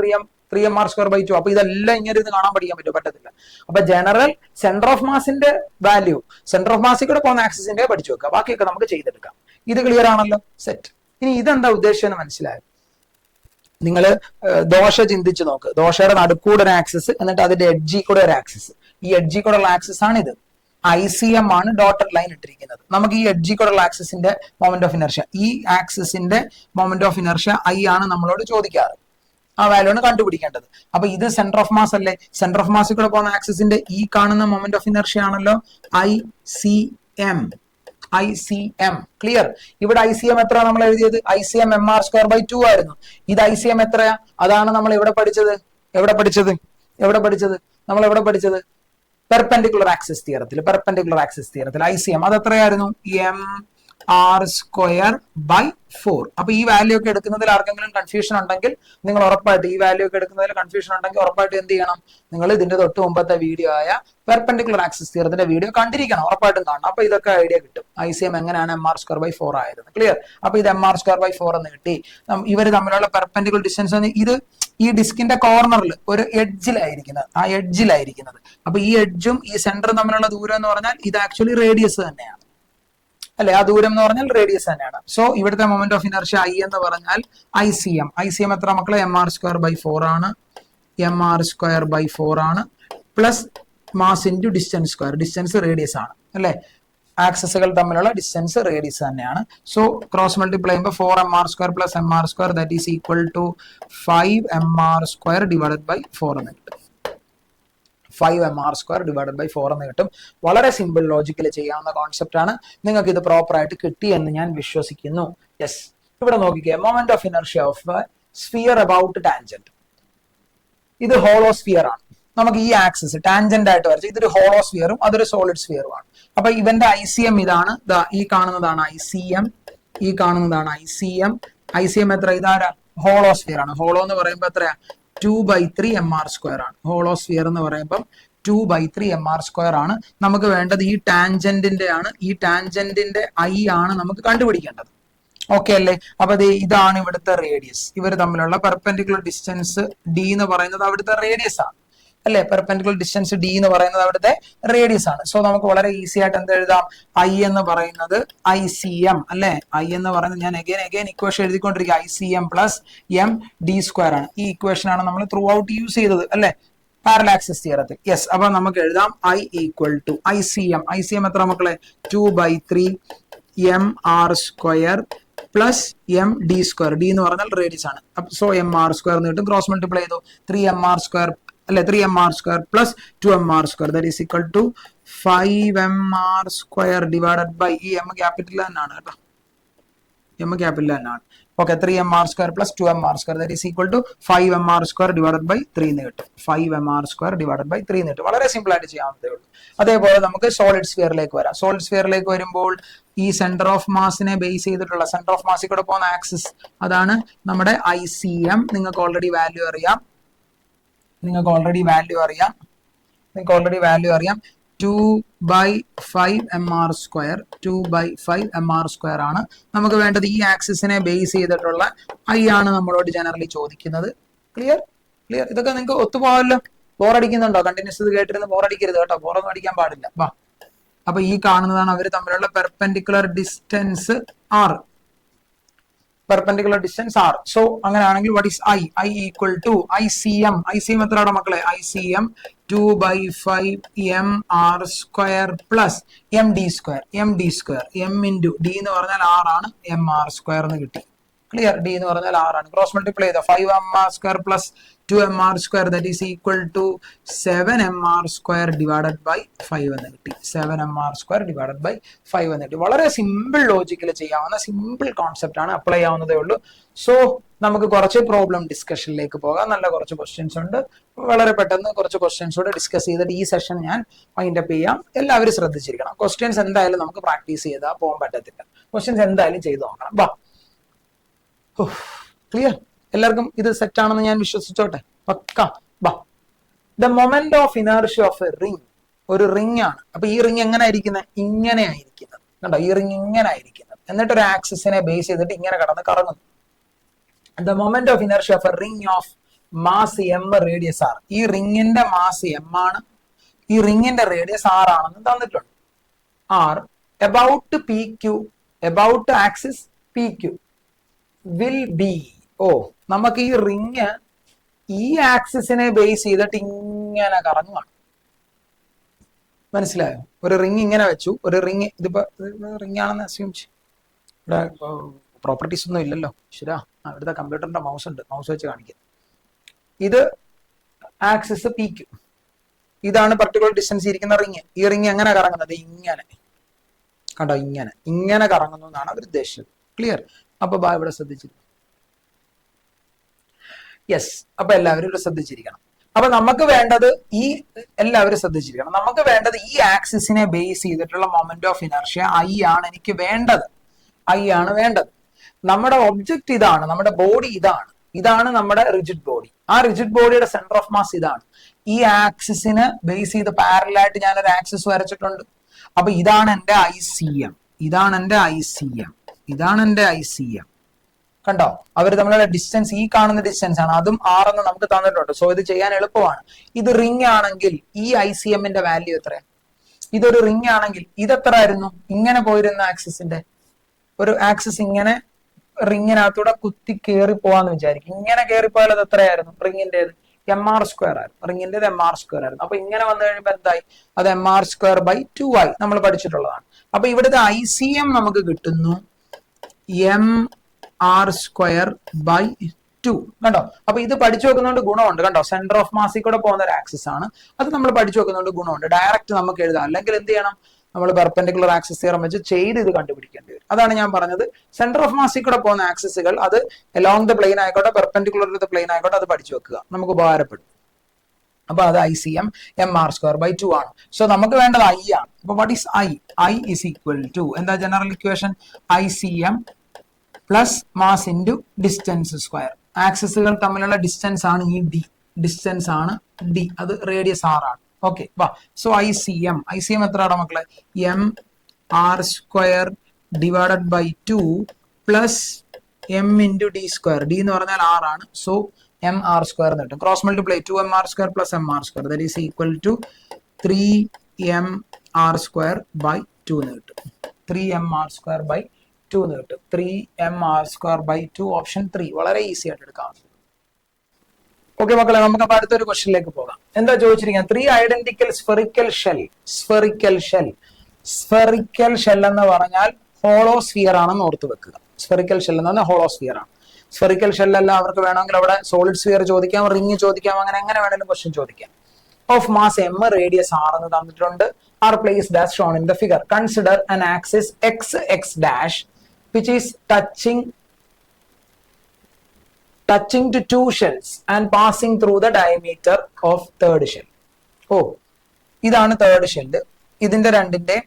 3mr square by 2. അപ്പൊ ഇതെല്ലാം ഇങ്ങനെ ഇത് കാണാൻ പറ്റത്തില്ല. അപ്പൊ ജനറൽ സെന്റർ ഓഫ് മാസിന്റെ വാല്യൂ, സെന്റർ ഓഫ് മാസിൽ കൂടെ പോകുന്ന ആക്സിസിന്റെ പഠിച്ചു വെക്കുക. ബാക്കിയൊക്കെ നമുക്ക് ചെയ്തെടുക്കാം. ഇത് ക്ലിയർ ആണല്ലോ? സെറ്റ്. ഇനി ഇതെന്താ ഉദ്ദേശിച്ചെന്ന് മനസ്സിലായോ? നിങ്ങൾ ദോശ ചിന്തിച്ചു നോക്ക്. ദോശയുടെ നടുക്കൂടെ ഒരു ആക്സിസ്, എന്നിട്ട് അതിന്റെ എഡ്ജിൽ കൂടെ ഒരു ആക്സിസ്. ഈ എഡ്ജിൽ കൂടെ ഉള്ള ആക്സിസ് ആണ് ഇത്. ICM ആണ് ഡോട്ടഡ് ലൈൻ ഇട്ടിരിക്കുന്നത്. നമുക്ക് ഈ എഡ്ജിൽ കൂടെയുള്ള ആക്സിസിന്റെ മൊമെന്റ് ഓഫ് ഇനർഷ്യ, ഈ ആക്സിസിന്റെ മൊമെന്റ് ഓഫ് ഇനർഷ്യ I ആണ് നമ്മളോട് ചോദിക്കാറ്. ആ വാല്യൂ ആണ് കണ്ടുപിടിക്കേണ്ടത്. അപ്പൊ ഇത് സെന്റർ ഓഫ് മാസ് അല്ലേ? സെന്റർ ഓഫ് മാസിൽ കൂടെ പോകുന്ന ആക്സിസിന്റെ ഈ കാണുന്ന മൊമെന്റ് ഓഫ് ഇനർഷ്യ ആണല്ലോ ICM. ക്ലിയർ? ഇവിടെ ICM എത്ര നമ്മൾ എഴുതിയത്? ICM mr സ്ക്വയർ ബൈ 2 ആയിരുന്നു. ഇത് ICM എത്രയാ? അതാണ് നമ്മൾ എവിടെ പഠിച്ചത്? നമ്മൾ എവിടെ പഠിച്ചത്? പെർപെൻഡിക്കുലർ ആക്സിസ് തിയറത്തിൽ ICM അത് എത്രയായിരുന്നു? mr square by 4. അപ്പൊ ഈ വാല്യൂ ഒക്കെ എടുക്കുന്നതിൽ ആർക്കെങ്കിലും കൺഫ്യൂഷൻ ഉണ്ടെങ്കിൽ നിങ്ങൾ ഉറപ്പായിട്ട് ഉറപ്പായിട്ട് എന്ത് ചെയ്യണം? നിങ്ങൾ ഇതിന്റെ തൊട്ട് മുമ്പത്തെ വീഡിയോ ആയ പെർപെൻഡിക്കുലർ ആക്സിസ് തിയറത്തിന്റെ വീഡിയോ കണ്ടിരിക്കണം, ഉറപ്പായിട്ടും കാണണം. അപ്പൊ ഇതൊക്കെ ഐഡിയ കിട്ടും. ICM എങ്ങനെയാണ് mr സ്ക്വയർ ബൈ 4 ആയത്? ക്ലിയർ? അപ്പൊ ഇത് mr സ്ക്വയർ ബൈ 4 എന്ന് കിട്ടി. ഇവർ തമ്മിലുള്ള പെർപെൻഡിക്കുലർ ഡിസ്റ്റൻസ്, ഇത് ഈ ഡിസ്കിന്റെ കോർണറിൽ ഒരു എഡ്ജിലായിരിക്കുന്നത്. അപ്പൊ ഈ എഡ്ജും ഈ സെന്ററും തമ്മിലുള്ള ദൂരം എന്ന് പറഞ്ഞാൽ ഇത് ആക്ച്വലി റേഡിയസ് തന്നെയാണ് അല്ലെ? ആ ദൂരം എന്ന് പറഞ്ഞാൽ റേഡിയസ് തന്നെയാണ്. സോ ഇവിടുത്തെ മൊമെന്റ് ഓഫ് ഇനർഷ്യ I എന്ന് പറഞ്ഞാൽ ICM എത്ര മക്കളെ? mr സ്ക്വയർ ബൈ 4 ആണ്, plus mass into distance square. Distance radius ആണ് അല്ലെ? ആക്സസുകൾ തമ്മിലുള്ള ഡിസ്റ്റൻസ് റേഡിയസ് തന്നെയാണ്. സോ ക്രോസ് മൾട്ടിപ്ലൈ ചെയ്യുമ്പോൾ 4mr square plus mr square that is equal to 5mr square divided by 4 എന്ന് കിട്ടും. 5mr സ്ക്വയർ ഡിവൈഡഡ് ബൈ 4 എന്ന് കിട്ടും. വളരെ സിമ്പിൾ ലോജിക്കൽ ചെയ്യാവുന്ന കോൺസെപ്റ്റ് ആണ്. നിങ്ങൾക്ക് ഇത് പ്രോപ്പർ ആയിട്ട് കിട്ടി എന്ന് ഞാൻ വിശ്വസിക്കുന്നു. യെസ്, ഇവിടെ നോക്കിക്കേ, moment of inertia of sphere about tangent. ഇത് ഹോളോ സ്ഫിയർ ആണ്. നമുക്ക് ഈ ആക്സിസ് ടാൻജന്റ് ആയിട്ട് വരച്ചു. ഇതൊരു ഹോളോ സ്ഫിയറും അതൊരു സോളിഡ് സ്ഫിയറും ആണ്. അപ്പൊ ഇവന്റെ ICM ഇതാണ്. ഈ കാണുന്നതാണ് ICM എത്ര? ഇതാരാ? ഹോളോ സ്ഫിയർ ആണ്. ഹോളോ എന്ന് പറയുമ്പോൾ എത്രയാ? 2/3 mr സ്ക്വയർ ആണ്. ഹോളോ സ്ഫിയർ എന്ന് പറയുമ്പോൾ 2/3 mr സ്ക്വയർ ആണ്. നമുക്ക് വേണ്ടത് ഈ ടാൻജന്റിന്റെ ആണ്. ഈ ടാൻജന്റിന്റെ I ആണ് നമുക്ക് കണ്ടുപിടിക്കേണ്ടത്. ഓക്കെ അല്ലേ? അപ്പൊ ഇതാണ് ഇവിടുത്തെ റേഡിയസ്. ഇവർ തമ്മിലുള്ള പെർപെൻഡിക്കുലർ ഡിസ്റ്റൻസ് D എന്ന് പറയുന്നത് അവിടുത്തെ റേഡിയസ് ആണ് അല്ലെ? പെർപെൻഡിക്കുലർ ഡിസ്റ്റൻസ് D എന്ന് പറയുന്നത് അവിടുത്തെ റേഡിയസ് ആണ്. സോ നമുക്ക് വളരെ ഈസി ആയിട്ട് എന്ത് എഴുതാം? I എന്ന് പറയുന്നത് ICM അല്ലെ? I എന്ന് പറയുന്നത് ഞാൻ അഗൈൻ ഇക്വേഷൻ എഴുതിക്കൊണ്ടിരിക്കുക. ICM plus M D square ആണ്. ഈ ഇക്വേഷൻ ആണ് നമ്മൾ ത്രൂ ഔട്ട് യൂസ് ചെയ്തത് അല്ലെ? Parallel axis തിയറത്തിൽ. യെസ്, അപ്പൊ നമുക്ക് എഴുതാം I ഈക്വൽ ടു ICM എത്ര മക്കളെ? 2/3 mr square plus M D square. D എന്ന് പറഞ്ഞാൽ റേഡിയസ് ആണ്. സോ mr സ്ക്വയർ എന്ന് കിട്ടും. ക്രോസ് മൾട്ടിപ്ലൈ ചെയ്തു 3mr സ്ക്വയർ അല്ലെ? 3mr square plus 2mr square that is equal to 5mr square divided by ഈ എം ക്യാപിറ്റൽ തന്നെയാണ് കേട്ടോ. Okay, 3mr square plus 2mr square that is equal to 5mr square divided by 3 എന്ന് കിട്ടും. 5mr square divided by 3 എന്ന് കിട്ടും. വളരെ simple ആയിട്ട് ചെയ്യാവുന്നതേ ഉള്ളൂ. അതേപോലെ നമുക്ക് സോളിഡ് സ്ഫിയറിലേക്ക് വരാം. സോളിഡ് സ്ഫിയറിലേക്ക് വരുമ്പോൾ ഈ സെന്റർ ഓഫ് മാസിനെ ബേസ് ചെയ്തിട്ടുള്ള സെന്റർ ഓഫ് മാസിൽ കൂടെ പോകുന്ന ആക്സിസ് അതാണ് നമ്മുടെ ICM. നിങ്ങൾക്ക് ഓൾറെഡി വാല്യൂ അറിയാം. 2/5 mr². ആണ് നമുക്ക് വേണ്ടത്. ഈ ആക്സിസിനെ ബേസ് ചെയ്തിട്ടുള്ള ഐ ആണ് നമ്മളോട് ജനറലി ചോദിക്കുന്നത്. ക്ലിയർ? ഇതൊക്കെ നിങ്ങൾക്ക് ഒത്തുപോകല്ലോ. ബോറടിക്കുന്നുണ്ടോ? കണ്ടിന്യൂസ് ഇത് കേട്ടിരുന്ന് ബോറടിക്കരുത് കേട്ടോ. ബോറൊന്നും അടിക്കാൻ പാടില്ല. വാ, അപ്പൊ ഈ കാണുന്നതാണ് അവർ തമ്മിലുള്ള പെർപെൻഡിക്കുലർ ഡിസ്റ്റൻസ് ആർ. സോ അങ്ങനെയാണെങ്കിൽ what is I equal to ICM. എത്രയാണ് മക്കളെ? ICM 2/5 mr² പ്ലസ് md². m ഇൻറ്റു d എന്ന് പറഞ്ഞാൽ r ആണ്, mr² എന്ന് കിട്ടി. ക്ലിയർ? d എന്ന് പറഞ്ഞാൽ r ആണ്. ക്രോസ് മൾട്ടിപ്ലൈ ചെയ്ത 5 mr² plus 2 mr² that is equal to 7 mr² divided by 5 എന്ന് കിട്ടി. 7 mr² ഡിവൈഡഡ് ബൈ 5 എന്ന് കിട്ടി. വളരെ സിമ്പിൾ ലോജിക്കൽ ചെയ്യാവുന്ന സിമ്പിൾ കോൺസെപ്റ്റ് ആണ്. അപ്ലൈ ആവുന്നതേ ഉള്ളൂ. സോ നമുക്ക് കുറച്ച് പ്രോബ്ലം ഡിസ്കഷനിലേക്ക് പോകാം. നല്ല കുറച്ച് ക്വസ്റ്റ്യൻസ് ഉണ്ട്. വളരെ പെട്ടെന്ന് കുറച്ച് ക്വസ്റ്റ്യൻസോടെ ഡിസ്കസ് ചെയ്തിട്ട് ഈ സെഷൻ ഞാൻ വൈൻഡ് അപ്പ് ചെയ്യാം. എല്ലാവരും ശ്രദ്ധിച്ചിരിക്കണം. ക്വസ്റ്റ്യൻസ് എന്തായാലും നമുക്ക് പ്രാക്ടീസ് ചെയ്താൽ പോകാൻ പറ്റത്തില്ല. ക്വസ്റ്റ്യൻസ് എന്തായാലും ചെയ്തു നോക്കണം. വാ, ക്ലിയർ? എല്ലാവർക്കും ഇത് സെറ്റ് ആണെന്ന് ഞാൻ വിശ്വസിച്ചോട്ടെ. പക്ക. ബാ, the moment of inertia of A ring. ഒരു റിംഗ് ആണ്. അപ്പൊ ഈ റിംഗ് എങ്ങനെ ആയിരിക്കുന്നത്? ഇങ്ങനെ ആയിരിക്കുന്നത്. കണ്ടോ? ഈ റിംഗ് ഇങ്ങനെ ആയിരിക്കുന്നത്. എന്നിട്ട് ഒരു ആക്സിസിനെ ബേസ് ചെയ്തിട്ട് ഇങ്ങനെ കടന്ന് കറങ്ങുന്നു. The moment of inertia of A ring of mass m radius r. ഈ റിംഗിന്റെ മാസ് m ആണ്, ഈ റിംഗിന്റെ റേഡിയസ് r ആണെന്ന് തന്നിട്ടുണ്ട്. r about PQ, about axis PQ will be. നമുക്ക് ഈ റിങ് ഈ ആക്സിസിനെ ബേസ് ചെയ്തിട്ട് ഇങ്ങനെ കറങ്ങുകയാണ്. മനസ്സിലായോ? ഒരു റിങ് ഇങ്ങനെ വെച്ചു. ഒരു റിങ്, ഇതിപ്പോ റിങ് ആണെന്ന് അസ്യൂം ചെയ്യും. ഇവിടെ പ്രോപ്പർട്ടീസ് ഒന്നും ഇല്ലല്ലോ. ശരിയാ, ഇവിടുത്തെ കമ്പ്യൂട്ടറിന്റെ മൗസ് ഉണ്ട്. മൗസ് വെച്ച് കാണിക്കാം. ഇത് ആക്സിസ് PQ. ഇതാണ് പർട്ടിക്കുലർ ഡിസ്റ്റൻസ് ഇരിക്കുന്ന റിങ്. ഈ റിങ് എങ്ങനെ കറങ്ങുന്നത്? ഇങ്ങനെ. കണ്ടോ? ഇങ്ങനെ കറങ്ങുന്നു എന്നാണ് അവർ ഉദ്ദേശിച്ചത്. ക്ലിയർ? അപ്പൊ ഇവിടെ ശ്രദ്ധിച്ചിരിക്കും. യെസ്. അപ്പൊ എല്ലാവരും ഇവിടെ ശ്രദ്ധിച്ചിരിക്കണം. അപ്പൊ നമുക്ക് വേണ്ടത് എല്ലാവരും ശ്രദ്ധിച്ചിരിക്കണം. നമുക്ക് വേണ്ടത് ഈ ആക്സിസിനെ ബേസ് ചെയ്തിട്ടുള്ള മൊമെന്റ് ഓഫ് ഇനർഷ്യ ഐ ആണ് എനിക്ക് വേണ്ടത്. നമ്മുടെ ഒബ്ജക്റ്റ് ഇതാണ്, നമ്മുടെ ബോഡി ഇതാണ് നമ്മുടെ റിജിഡ് ബോഡി. ആ റിജിഡ് ബോഡിയുടെ സെന്റർ ഓഫ് മാസ് ഇതാണ്. ഈ ആക്സിസിന് ബേസ് ചെയ്ത് പാരലായിട്ട് ഞാനൊരു ആക്സിസ് വരച്ചിട്ടുണ്ട്. അപ്പൊ ഇതാണ് എന്റെ ICM. കണ്ടോ? അവർ തമ്മിലുള്ള ഡിസ്റ്റൻസ് ഈ കാണുന്ന ഡിസ്റ്റൻസ് ആണ്. അതും r എന്ന് നമുക്ക് തന്നിട്ടുണ്ട്. സോ ഇത് ചെയ്യാൻ എളുപ്പമാണ്. ഇത് റിംഗ് ആണെങ്കിൽ ഈ ICM-ന്റെ വാല്യൂ എത്രയാണ്? ഇതൊരു റിംഗ് ആണെങ്കിൽ ഇതെത്ര ആയിരുന്നു? ഇങ്ങനെ പോയിരുന്ന ആക്സിസിന്റെ ഒരു ആക്സിസ് ഇങ്ങനെ റിങ്ങിനകത്തൂടെ കുത്തി കയറി പോവാന്ന് വിചാരിക്കും. ഇങ്ങനെ കയറിപ്പോയാൽ അത് എത്രയായിരുന്നു? റിങ്ങിന്റേത് mr² ആയിരുന്നു. റിങ്ങിന്റേത് mr² ആയിരുന്നു. അപ്പൊ ഇങ്ങനെ വന്നു കഴിയുമ്പോൾ എന്തായി? അത് mr²/2 ആയി. നമ്മൾ പഠിച്ചിട്ടുള്ളതാണ്. അപ്പൊ ഇവിടുത്തെ ICM നമുക്ക് കിട്ടുന്നു mr²/2. കണ്ടോ? അപ്പൊ ഇത് പഠിച്ചു വെക്കുന്നതുകൊണ്ട് ഗുണമുണ്ട്. കണ്ടോ? സെന്റർ ഓഫ് മാസിൽ കൂടെ പോകുന്ന ഒരു ആക്സിസ് ആണ്. അത് നമ്മൾ പഠിച്ചു വെക്കുന്നതുകൊണ്ട് ഗുണമുണ്ട്. ഡയറക്റ്റ് നമുക്ക് എഴുതാം. അല്ലെങ്കിൽ എന്ത് ചെയ്യണം? നമ്മൾ പെർപെൻഡിക്കുലർ ആക്സിസ് തിയറം വെച്ച് ചെയ്ത് ഇത് കണ്ടുപിടിക്കേണ്ടി വരും. അതാണ് ഞാൻ പറഞ്ഞത്. സെന്റർ ഓഫ് മാസിൽ കൂടെ പോകുന്ന ആക്സിസുകൾ അത് അലോങ് ദ പ്ലെയിൻ ആയിക്കോട്ടെ, പെർപെൻഡിക്കുലർ ടു ദ പ്ലെയിൻ ആയിക്കോട്ടെ, അത് പഠിച്ചു വെക്കുക. നമുക്ക് ഉപകാരപ്പെടും. അപ്പൊ അത് ICM mr²/2 ആണ്. സോ നമുക്ക് വേണ്ടത് I ആണ്. അപ്പൊ what is I is equal to എന്താ ജനറൽ equation? ICM plus mass into distance square. ആക്സിസുകൾ തമ്മിലുള്ള ഡിസ്റ്റൻസ് ആണ് ഈ d. അത് റേഡിയസ് r ആണ്. ഓക്കെ, വാ. സോ ICM എത്രയാണ് മക്കളെ? mr²/2 plus m into d². d എന്ന് പറഞ്ഞാൽ r ആണ്. സോ mr² എന്ന് കിട്ടും. Cross multiply 2 mr² plus mr² that is equal to 3 mr²/2 എന്ന് കിട്ടും. 3 mr²/2 എന്ന് കിട്ടും. 3 mr²/2 ഓപ്ഷൻ 3 വളരെ ഈസി ആയിട്ട് എടുക്കാം. ഓക്കെ മക്കളെ, നമുക്ക് അപ്പൊ അടുത്തൊരു ക്വസ്റ്റ്യനിലേക്ക് പോകാം. എന്താ ചോദിച്ചിരിക്കുന്നത്? 3 ഐഡന്റിക്കൽ സ്ഫെറിക്കൽ ഷെൽ എന്ന് പറഞ്ഞാൽ ഹോളോസ്ഫിയർ ആണെന്ന് ഓർത്ത് വെക്കുക. സ്ഫെറിക്കൽ ഷെൽ എന്ന് പറഞ്ഞാൽ ഹോളോസ്ഫിയർ ആണ്. സ്ഫെറിക്കൽ ഷെൽ അല്ല, അവർക്ക് വേണമെങ്കിൽ അവിടെ സോളിഡ് സ്ഫിയർ ചോദിക്കാം, റിംഗ് ചോദിക്കാം, അങ്ങനെ എങ്ങനെ വേണമെങ്കിലും ക്വസ്റ്റ്യൻ ചോദിക്കാം. Of mass m, radius r എന്ന് തന്നിട്ടുണ്ട്. r placed as shown in the figure. Consider an axis x dash which is touching to two shells and passing through the diameter of third shell. ഇതാണ് third shell. ഇതിന്റെ രണ്ടിന്റെ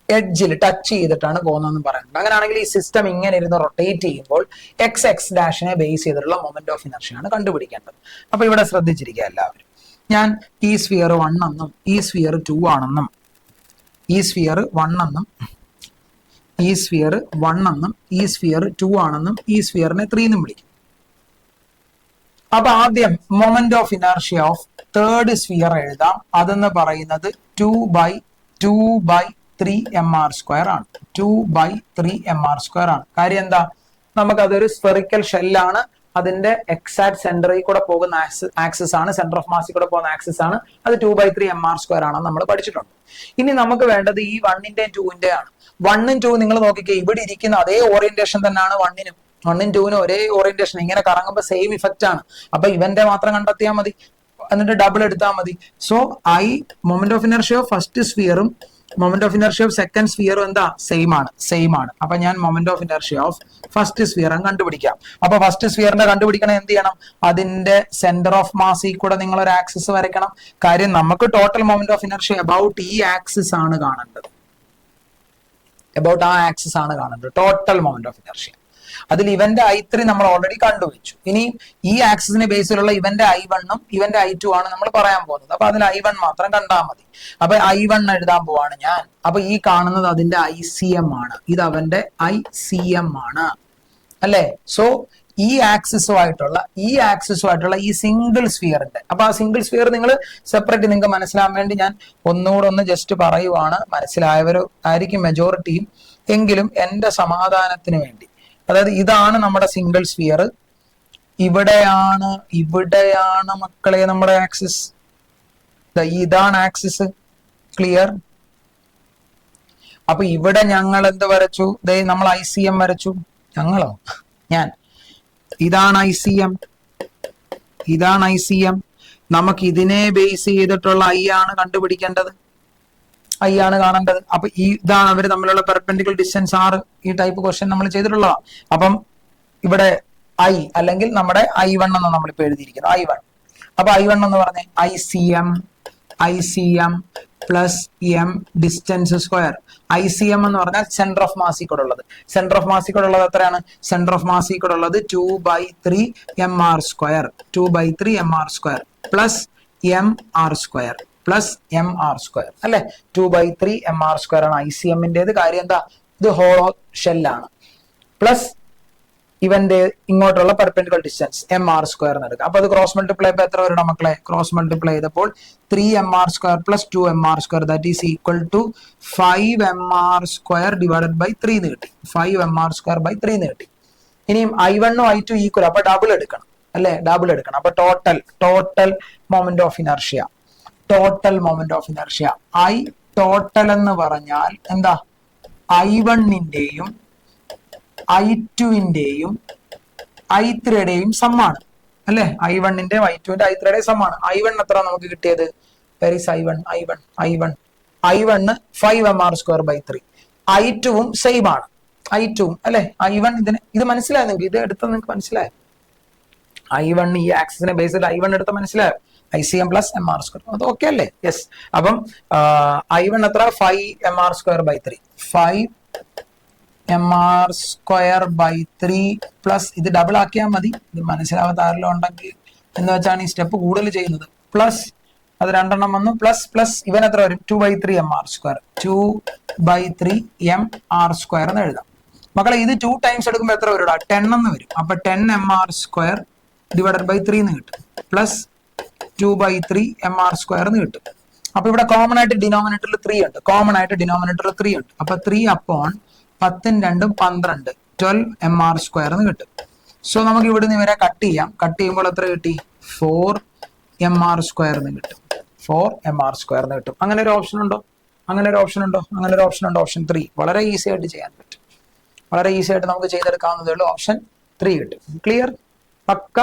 എഡ്ജിൽ touch ചെയ്തിട്ടാണ് പോകുന്നതെന്ന് പറയുന്നത്. അങ്ങനെയാണെങ്കിൽ ഈ സിസ്റ്റം ഇങ്ങനെ ഇരുന്ന് റൊട്ടേറ്റ് ചെയ്യുമ്പോൾ x ഡാഷിനെ ബേസ് ചെയ്തിട്ടുള്ള മൊമെന്റ് ഓഫ് ഇനർഷ്യ ആണ് കണ്ടുപിടിക്കേണ്ടത്. അപ്പൊ ഇവിടെ ശ്രദ്ധിച്ചിരിക്കുക എല്ലാവരും. ഞാൻ ഈ സ്ഫിയർ 1 എന്നും ഈ സ്ഫിയർ 2 ആണെന്നും ഈ സ്ഫിയർ 1 എന്നും ഈ സ്ഫിയർ 1 എന്നും ഈ സ്ഫിയർ 2 ആണെന്നും ഈ സ്ഫിയറിനെ 3 എന്നും വിളിക്കും. അപ്പൊ ആദ്യം moment of inertia of third sphere എഴുതാം. അതെന്ന് പറയുന്നത് 2/3 mr² ആണ്. 2/3 mr² ആണ്. കാര്യം എന്താ, നമുക്കതൊരു സ്ഫെറിക്കൽ ഷെല്ലാണ്. അതിന്റെ എക്സാക്ട് സെന്ററിൽ കൂടെ പോകുന്ന ആക്സിസ് ആണ്, സെന്റർ ഓഫ് മാസിൽ കൂടെ പോകുന്ന ആക്സിസ് ആണ്. അത് 2/3 mr² ആണെന്ന് നമ്മൾ പഠിച്ചിട്ടുണ്ട്. ഇനി നമുക്ക് വേണ്ടത് ഈ 1ന്റെയും 2ന്റെ ആണ്. 1ഉം 2 നിങ്ങൾ നോക്കിക്കേ, ഇവിടെ ഇരിക്കുന്ന അതേ ഓറിയന്റേഷൻ തന്നെയാണ് 1നും 2നും ഒരേ ഓറിയന്റേഷൻ. ഇങ്ങനെ കറങ്ങുമ്പോൾ സെയിം ഇഫക്റ്റ് ആണ്. അപ്പൊ ഇവന്റെ മാത്രം കണ്ടെത്തിയാൽ മതി, എന്നിട്ട് ഡബിൾ എടുത്താൽ മതി. So moment of inertia of first സ്ഫിയറും moment of inertia of second സ്ഫിയറും എന്താ, സെയിം ആണ്. അപ്പൊ ഞാൻ moment of inertia of first സ്ഫിയറും കണ്ടുപിടിക്കാം. അപ്പൊ ഫസ്റ്റ് സ്ഫിയറിന്റെ കണ്ടുപിടിക്കണം എന്ത് ചെയ്യണം, അതിന്റെ സെന്റർ ഓഫ് മാസിൽ കൂടെ നിങ്ങൾ ഒരു ആക്സിസ് വരയ്ക്കണം. കാര്യം നമുക്ക് total moment of inertia about ഈ ആക്സിസ് ആണ് കാണേണ്ടത്. അബൌട്ട് ആ ആക്സിസ് ആണ് കാണേണ്ടത് ടോട്ടൽ മൊമെന്റ് ഓഫ് ഇനർഷ്യ. അതിൽ ഇവന്റെ I3 നമ്മൾ ഓൾറെഡി കണ്ടുവച്ചു. ഇനി ഈ ആക്സിസിന് ബേസിലുള്ള ഇവന്റെ I1ഉം ഇവന്റെ I2 ആണ് നമ്മൾ പറയാൻ പോകുന്നത്. അപ്പൊ അതിൽ I1 മാത്രം കണ്ടാൽ മതി. അപ്പൊ I1 എഴുതാൻ പോവാണ് ഞാൻ. അപ്പൊ ഈ കാണുന്നത് അതിന്റെ ICM ആണ്, ഇത് അവന്റെ ICM ആണ് അല്ലെ. സോ ഈ ആക്സിസുമായിട്ടുള്ള ഈ സിംഗിൾ സ്ഫിയറിന്റെ, അപ്പൊ ആ സിംഗിൾ സ്ഫിയർ നിങ്ങൾ സെപ്പറേറ്റ് നിങ്ങൾക്ക് മനസ്സിലാൻ വേണ്ടി ഞാൻ ഒന്നുകൂടെ ജസ്റ്റ് പറയുവാണ്. മനസ്സിലായവരോ ആയിരിക്കും മെജോറിറ്റിയും, എങ്കിലും എന്റെ സമാധാനത്തിന് വേണ്ടി. അതായത് ഇതാണ് നമ്മുടെ സിംഗിൾ സ്ഫിയർ, ഇവിടെയാണ് മക്കളെ നമ്മുടെ ആക്സിസ്. ഇതാണ് ആക്സിസ്, ക്ലിയർ. അപ്പൊ ഇവിടെ ഞങ്ങൾ എന്ത് വരച്ചു, നമ്മൾ ICM വരച്ചു. ഞാൻ ഇതാണ് ICM. നമുക്ക് ഇതിനെ ബേസ് ചെയ്തിട്ടുള്ള I ആണ് കണ്ടുപിടിക്കേണ്ടത്, I ആണ് കാണേണ്ടത്. അപ്പൊ ഇതാണ് അവർ തമ്മിലുള്ള പെർപെൻഡിക്കുലർ ഡിസ്റ്റൻസ് 6. ഈ ടൈപ്പ് ക്വസ്റ്റ്യൻ നമ്മൾ ചെയ്തിട്ടുള്ളതാണ്. അപ്പം ഇവിടെ I അല്ലെങ്കിൽ നമ്മുടെ I1 എന്ന് നമ്മളിപ്പോ എഴുതിയിരിക്കുന്നത് I1. അപ്പൊ I1 എന്ന് പറഞ്ഞ ICM plus M distance square. ICM എന്ന് പറഞ്ഞാൽ സെന്റർ ഓഫ് മാസിൽ കൂടെ ഉള്ളത്. സെന്റർ ഓഫ് മാസിൽ കൂടെ ഉള്ളത് എത്രയാണ്, സെന്റർ ഓഫ് മാസിൽ കൂടെ ഉള്ളത് 2/3 mr² 2/3 mr² പ്ലസ് mr² അല്ലെ. 2/3 mr² ആണ് ICM-ന്റേത്. കാര്യം എന്താ, ഇത് ഹോളോ ഷെല്ലാണ്. പ്ലസ് ഇവന്റെ ഇങ്ങോട്ടുള്ള പെർപെൻഡിക്കുലർ ഡിസ്റ്റൻസ് mr² എന്ന് എടുക്കാം. അപ്പൊ അത് ക്രോസ് മൾട്ടിപ്ലൈ ചെയ്യപ്പോൾ എത്ര വരും മക്കളെ, ക്രോസ് മൾട്ടിപ്ലൈ ചെയ്തപ്പോൾ 3 mr² plus 2 mr² that is equal to 5 mr² divided by 3 എന്ന് കിട്ടി. 5 mr² ബൈ 3 എന്ന് കിട്ടി. ഇനിയും I1 ഉം I2 ഈക്വൽ, അപ്പൊ ഡബിൾ എടുക്കണം അല്ലെ, ഡബിൾ എടുക്കണം. അപ്പൊ total moment of inertia I total എന്ന് പറഞ്ഞാൽ എന്താ, I1-ന്റെയും I2-ന്റെയും I3-യുടെയും സമ്മാണ് അല്ലെ. I1-ന്റെ I2-ന്റെ I3-യുടെയും സമ്മാണ്. I1 എത്ര നമുക്ക് കിട്ടിയത്, very I1 5 mr² by 3. I2-ഉം same ആണ്, I2-ഉം അല്ലെ. I1 ഇത് മനസ്സിലായോ നിങ്ങൾക്ക്, ഇത് എടുത്ത നിങ്ങൾക്ക് മനസ്സിലായോ. I1 ഈ ആക്സിസിനെ ബേസ് ചെയ്ത് I1 എടുത്ത മനസ്സിലായോ, ICM പ്ലസ് mr². അത് ഓക്കെ അല്ലേ, യെസ്. അപ്പം I1 എത്ര, 5 mr² by 3. 5 mr² by 3 plus ഇത് ഡബിൾ ആക്കിയാൽ മതി, ഇത് മനസ്സിലാവാത്ത ആരെല്ലാം ഉണ്ടെങ്കിൽ എന്ന് വെച്ചാണ് ഈ സ്റ്റെപ്പ് കൂടുതൽ ചെയ്യുന്നത്. പ്ലസ് അത് രണ്ടെണ്ണം വന്നു, പ്ലസ് ഇവൻ എത്ര വരും, 2/3 mr². 2/3 mr² എന്ന് എഴുതാം മക്കളെ. ഇത് 2 ടൈംസ് എടുക്കുമ്പോൾ എത്ര വരും, 10 എന്ന് വരും. അപ്പൊ 10 mr² ഡിവൈഡഡ് ബൈ 3 എന്ന് കിട്ടും. പ്ലസ് 2/3 mr² എന്ന് കിട്ടും. അപ്പൊ ഇവിടെ കോമൺ ആയിട്ട് ഡിനോമിനേറ്ററിൽ 3 ഉണ്ട്, അപ്പൊ 3 upon 10 2 12 12 mr² എന്ന് കിട്ടും. സോ നമുക്ക് ഇവിടെ നിന്ന് ഇവരെ കട്ട് ചെയ്യുമ്പോൾ എത്ര കിട്ടി, 4 mr² എന്ന് കിട്ടും. 4 mr² എന്ന് കിട്ടും. അങ്ങനെ ഒരു ഓപ്ഷൻ ഉണ്ടോ, ഓപ്ഷൻ 3. വളരെ ഈസി ആയിട്ട് ചെയ്യാൻ പറ്റും, വളരെ ഈസി ആയിട്ട് നമുക്ക് ചെയ്തെടുക്കാവുന്നതേ ഉള്ളൂ. ഓപ്ഷൻ 3 കിട്ടും. ക്ലിയർ, പക്ക,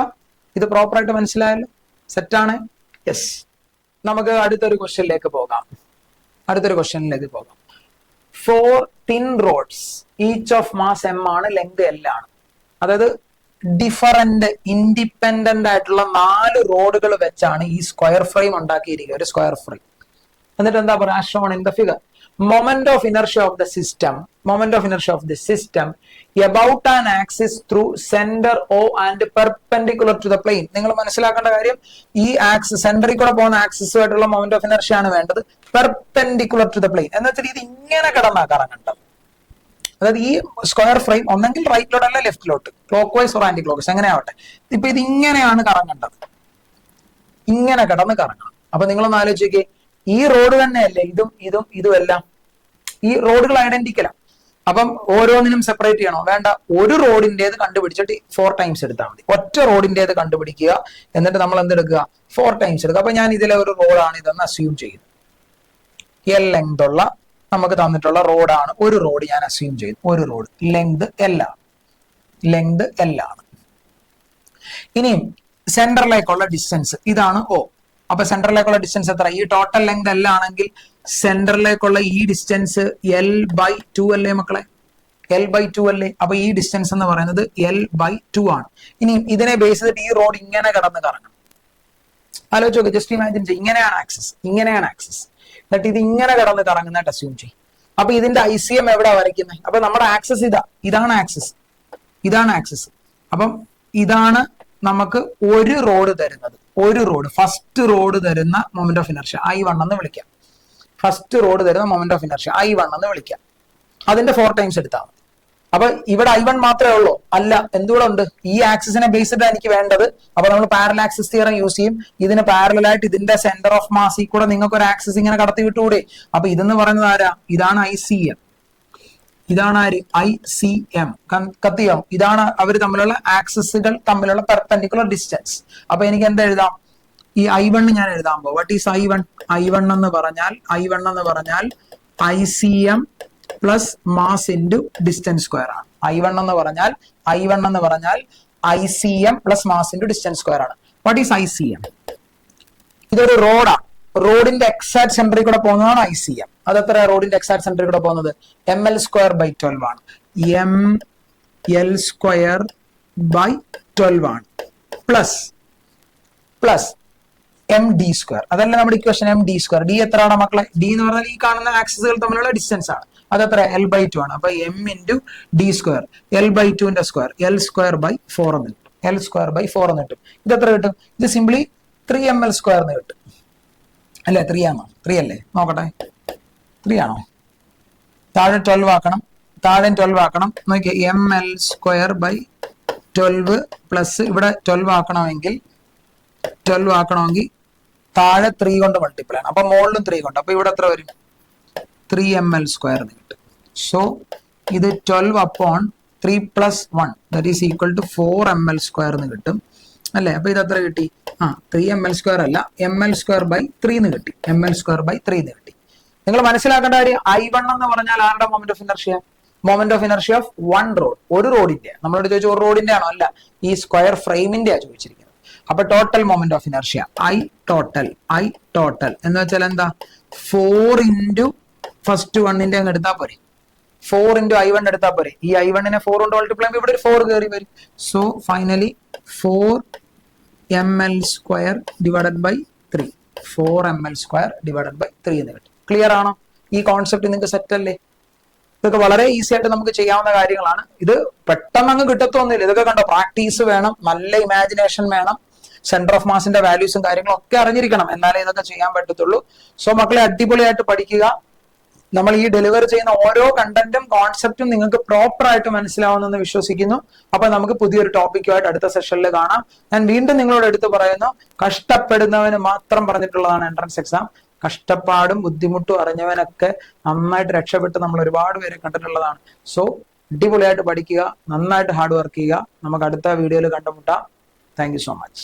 ഇത് പ്രോപ്പർ ആയിട്ട് മനസ്സിലായല്ലോ, സെറ്റാണ്. യെസ്, നമുക്ക് അടുത്തൊരു ക്വസ്റ്റ്യനിലേക്ക് പോകാം. 4 thin rods each of mass m ആണ്, ലെങ്ത് L ആണ്. അതായത് ഡിഫറന്റ് ഇൻഡിപെൻഡന്റ് ആയിട്ടുള്ള 4 റോഡുകൾ വെച്ചാണ് ഈ സ്ക്വയർ ഫ്രെയിം ഉണ്ടാക്കിയിരിക്കുക, ഒരു സ്ക്വയർ ഫ്രെയിം. എന്നിട്ട് എന്താ പറയുക, shown in the figure. moment of inertia of the system about an axis through center O and perpendicular to the plane. നിങ്ങൾ മനസ്സിലാക്കേണ്ട കാര്യം ഈ ആക്സിസ് സെന്ററിൽ കൂടെ പോകുന്ന ആക്സിസുമായിട്ടുള്ള മൊമെന്റ് ഓഫ് ഇനർഷ്യ ആണ് വേണ്ടത്, പെർപെൻഡിക്കുലർ ടു ദ പ്ലെയിൻ. എന്ന് വെച്ചാൽ ഇത് ഇങ്ങനെ കിടന്നാ കറങ്ങേണ്ടത്. അതായത് ഈ സ്ക്വയർ ഫ്രെയിം ഒന്നെങ്കിൽ റൈറ്റിലോട്ട് അല്ല ലെഫ്റ്റിലോട്ട്, clockwise or anticlockwise, എങ്ങനെ ആവട്ടെ. ഇപ്പൊ ഇത് ഇങ്ങനെയാണ് കറങ്ങേണ്ടത്, ഇങ്ങനെ കിടന്ന് കറങ്ങണം. അപ്പൊ നിങ്ങളൊന്ന് ആലോചിക്കേ, ഈ റോഡ് തന്നെയല്ലേ ഇതും എല്ലാം, ഈ റോഡുകൾ ഐഡന്റിക്കലാണ്. അപ്പം ഓരോന്നിനും സെപ്പറേറ്റ് ചെയ്യണോ? വേണ്ട. ഒരു റോഡിന്റേത് കണ്ടുപിടിച്ചിട്ട് 4 ടൈംസ് എടുത്താൽ മതി. ഒറ്റ റോഡിന്റേത് കണ്ടുപിടിക്കുക, എന്നിട്ട് നമ്മൾ എന്തെടുക്കുക? 4 ടൈംസ് എടുക്കുക. അപ്പൊ ഞാൻ ഇതിലെ ഒരു റോഡാണ് ഇതെന്ന് അസ്യൂം ചെയ്യുന്നു. എൽ ലെങ്ത് ഉള്ള നമുക്ക് തന്നിട്ടുള്ള റോഡാണ് ഒരു റോഡ്, ഞാൻ അസ്യൂം ചെയ്തു. ഒരു റോഡ് ലെങ്ത് എൽ ആണ്. ഇനിയും സെന്ററിലേക്കുള്ള ഡിസ്റ്റൻസ് ഇതാണ് O. അപ്പൊ സെന്ററിലേക്കുള്ള ഡിസ്റ്റൻസ് എത്ര? ഈ ടോട്ടൽ ലെങ്ത് L ആണെങ്കിൽ സെന്ററിലേക്കുള്ള ഈ ഡിസ്റ്റൻസ് L/2 അല്ലേ മക്കളെ? L/2 അല്ലേ? അപ്പൊ ഈ ഡിസ്റ്റൻസ് എന്ന് പറയുന്നത് L/2 ആണ്. ഇനി ഇതിനെ ബേസ് ചെയ്തിട്ട് ഈ റോഡ് ഇങ്ങനെ കടന്ന് കറങ്ങണം. ആലോചിച്ച് നോക്ക്, ജസ്റ്റ് ഇമാജിൻ ചെയ്യും. ഇങ്ങനെയാണ് ആക്സിസ്, എന്നിട്ട് ഇത് ഇങ്ങനെ കടന്ന് കറങ്ങുന്നതായിട്ട് അസ്യൂം ചെയ്യും. അപ്പൊ ഇതിന്റെ ICM എവിടെ വരയ്ക്കുന്നത്? അപ്പൊ നമ്മുടെ ആക്സിസ് ഇതാണ് ആക്സിസ്. അപ്പം ഇതാണ് നമുക്ക് ഒരു റോഡ് തരുന്നത്. ഫസ്റ്റ് റോഡ് തരുന്ന മൊമെന്റ് ഓഫ് ഇനർഷ്യ I1 എന്ന് വിളിക്കാം. ഫസ്റ്റ് റോഡ് തരുന്ന മൊമെന്റ് ഓഫ് ഇനർഷ്യ I1 എന്ന് വിളിക്കാം. അതിന്റെ 4 ടൈംസ് എടുത്താൽ മതി. അപ്പൊ ഇവിടെ I1 മാത്രമേ ഉള്ളൂ? അല്ല, എന്തുകൂടെ ഉണ്ട്? ഈ ആക്സിസിനെ ബേസ്ഡ് എനിക്ക് വേണ്ടത്. അപ്പൊ നമ്മൾ പാരലൽ ആക്സിസ് തിയറം യൂസ് ചെയ്യും. ഇതിന് പാരലൽ ആയിട്ട് ഇതിന്റെ സെന്റർ ഓഫ് മാസ് കൂടെ നിങ്ങൾക്ക് ഒരു ആക്സിസ് ഇങ്ങനെ കടത്തി വിട്ടുകൂടെ? അപ്പൊ ഇതെന്ന് പറയുന്നത് ആരാ? ഇതാണ് ICM. ഇതാണ് ആര്? ICM. കത്തിയോ? ഇതാണ് അവർ തമ്മിലുള്ള ആക്സിസുകൾ തമ്മിലുള്ള പെർപെൻഡിക്കുലർ ഡിസ്റ്റൻസ്. അപ്പൊ എനിക്ക് എന്താ എഴുതാം? ഈ I1 ഞാൻ എഴുതാൻ പോകും. What is I1? I1 എന്ന് പറഞ്ഞാൽ ICM plus mass into distance square ആണ്. I1 എന്ന് പറഞ്ഞാൽ ICM plus mass into distance square ആണ്. What is ICM? ഇതൊരു റോഡാണ്. റോഡിന്റെ എക്സാക്ട് സെന്ററിൽ കൂടെ പോകുന്നതാണ് ICM. അതെത്ര? റോഡിന്റെ എക്സാക്ട് സെന്ററിൽ കൂടെ പോകുന്നത് ml²/12 ആണ്. ml²/12 ആണ്. Plus md². അതല്ല നമ്മുടെ ഇക്വേഷൻ, md². d എത്രയാണ് മക്കളെ? d എന്ന് പറഞ്ഞാൽ ഈ കാണുന്ന ആക്സിസുകൾ തമ്മിലുള്ള ഡിസ്റ്റൻസ് ആണ്. അതെത്ര? L/2 ആണ്. അപ്പൊ m into d². L/2ന്റെ square L²/4 എന്ന് കിട്ടും. ഇതെത്ര കിട്ടും? ഇത് സിംപ്ലി 3ml² എന്ന് കിട്ടും. അല്ലേ? 3 ആണോ? 3 അല്ലേ? നോക്കട്ടെ, 3 ആണോ? താഴെ 12 ആക്കണം. നോക്കിയേ, ml²/12 പ്ലസ് ഇവിടെ 12 ആക്കണമെങ്കിൽ താഴെ 3 കൊണ്ട് മൾട്ടിപ്ലൈ ആണ്. അപ്പൊ മുകളിലും 3 കൊണ്ട്. അപ്പൊ ഇവിടെ എത്ര വരും? 3ml² എന്ന് കിട്ടും. സോ ഇത് 12/3 + 1 that is equal to 4ml² എന്ന് കിട്ടും. അല്ലേ? അപ്പൊ ഇത് എത്ര കിട്ടി? 3ml² അല്ല, ml²/3 എന്ന് കിട്ടി. നിങ്ങൾ മനസ്സിലാക്കേണ്ട കാര്യം, I1 എന്ന് പറഞ്ഞാൽ ആരുടെ moment of inertia? Moment of inertia of 1 road, ഒരു റോഡിന്റെ. നമ്മളോട് ചോദിച്ചു ഒരു റോഡിന്റെ ആണോ? അല്ല, ഈ സ്ക്വയർ ഫ്രെയിമിന്റെ ചോദിച്ചിരിക്കുന്നത്. അപ്പൊ total moment of inertia I total എന്ന് വെച്ചാൽ എന്താ? 4 ഇൻറ്റു ഫസ്റ്റ് 1ന്റെ അങ്ങ് എടുത്താൽ പോരെ. 4 ഇൻറ്റു I1 എടുത്താൽ പോരെ. ഈ I1നെ 4 കൊണ്ട് മൾട്ടിപ്ലൈ ചെയ്യുമ്പോൾ ഇവിടെ ഒരു 4 കയറി വരും. സോ ഫൈനലി 4ml²/3 എന്ന് കിട്ടും. ക്ലിയർ ആണോ? ഈ കോൺസെപ്റ്റ് നിങ്ങൾക്ക് സെറ്റ് അല്ലേ? ഇതൊക്കെ വളരെ ഈസി ആയിട്ട് നമുക്ക് ചെയ്യാവുന്ന കാര്യങ്ങളാണ്. ഇത് പെട്ടെന്ന് അങ്ങ് കിട്ടത്തൊന്നുമില്ല. ഇതൊക്കെ കണ്ടോ, പ്രാക്ടീസ് വേണം, നല്ല ഇമാജിനേഷൻ വേണം, സെന്റർ ഓഫ് മാസിന്റെ വാല്യൂസും കാര്യങ്ങളും ഒക്കെ അറിഞ്ഞിരിക്കണം, എന്നാലേ ഇതൊക്കെ ചെയ്യാൻ പറ്റത്തുള്ളൂ. സോ മക്കളെ അടിപൊളിയായിട്ട് പഠിക്കുക. നമ്മൾ ഈ ഡെലിവർ ചെയ്യുന്ന ഓരോ കണ്ടന്റും കോൺസെപ്റ്റും നിങ്ങൾക്ക് പ്രോപ്പർ ആയിട്ട് മനസ്സിലാവുന്നെന്ന് വിശ്വസിക്കുന്നു. അപ്പൊ നമുക്ക് പുതിയൊരു ടോപ്പിക്കുമായിട്ട് അടുത്ത സെഷനിൽ കാണാം. ഞാൻ വീണ്ടും നിങ്ങളോട് എടുത്തു പറയുന്നു, കഷ്ടപ്പെടുന്നവന് മാത്രം പറഞ്ഞിട്ടുള്ളതാണ് എൻട്രൻസ് എക്സാം. കഷ്ടപ്പാടും ബുദ്ധിമുട്ടും അറിഞ്ഞവനൊക്കെ നന്നായിട്ട് രക്ഷപ്പെട്ട് നമ്മൾ ഒരുപാട് പേരെ കണ്ടിട്ടുള്ളതാണ്. സോ അടിപൊളിയായിട്ട് പഠിക്കുക, നന്നായിട്ട് ഹാർഡ് വർക്ക് ചെയ്യുക. നമുക്ക് അടുത്ത വീഡിയോയിൽ കണ്ടുമുട്ടാം. Thank you so much.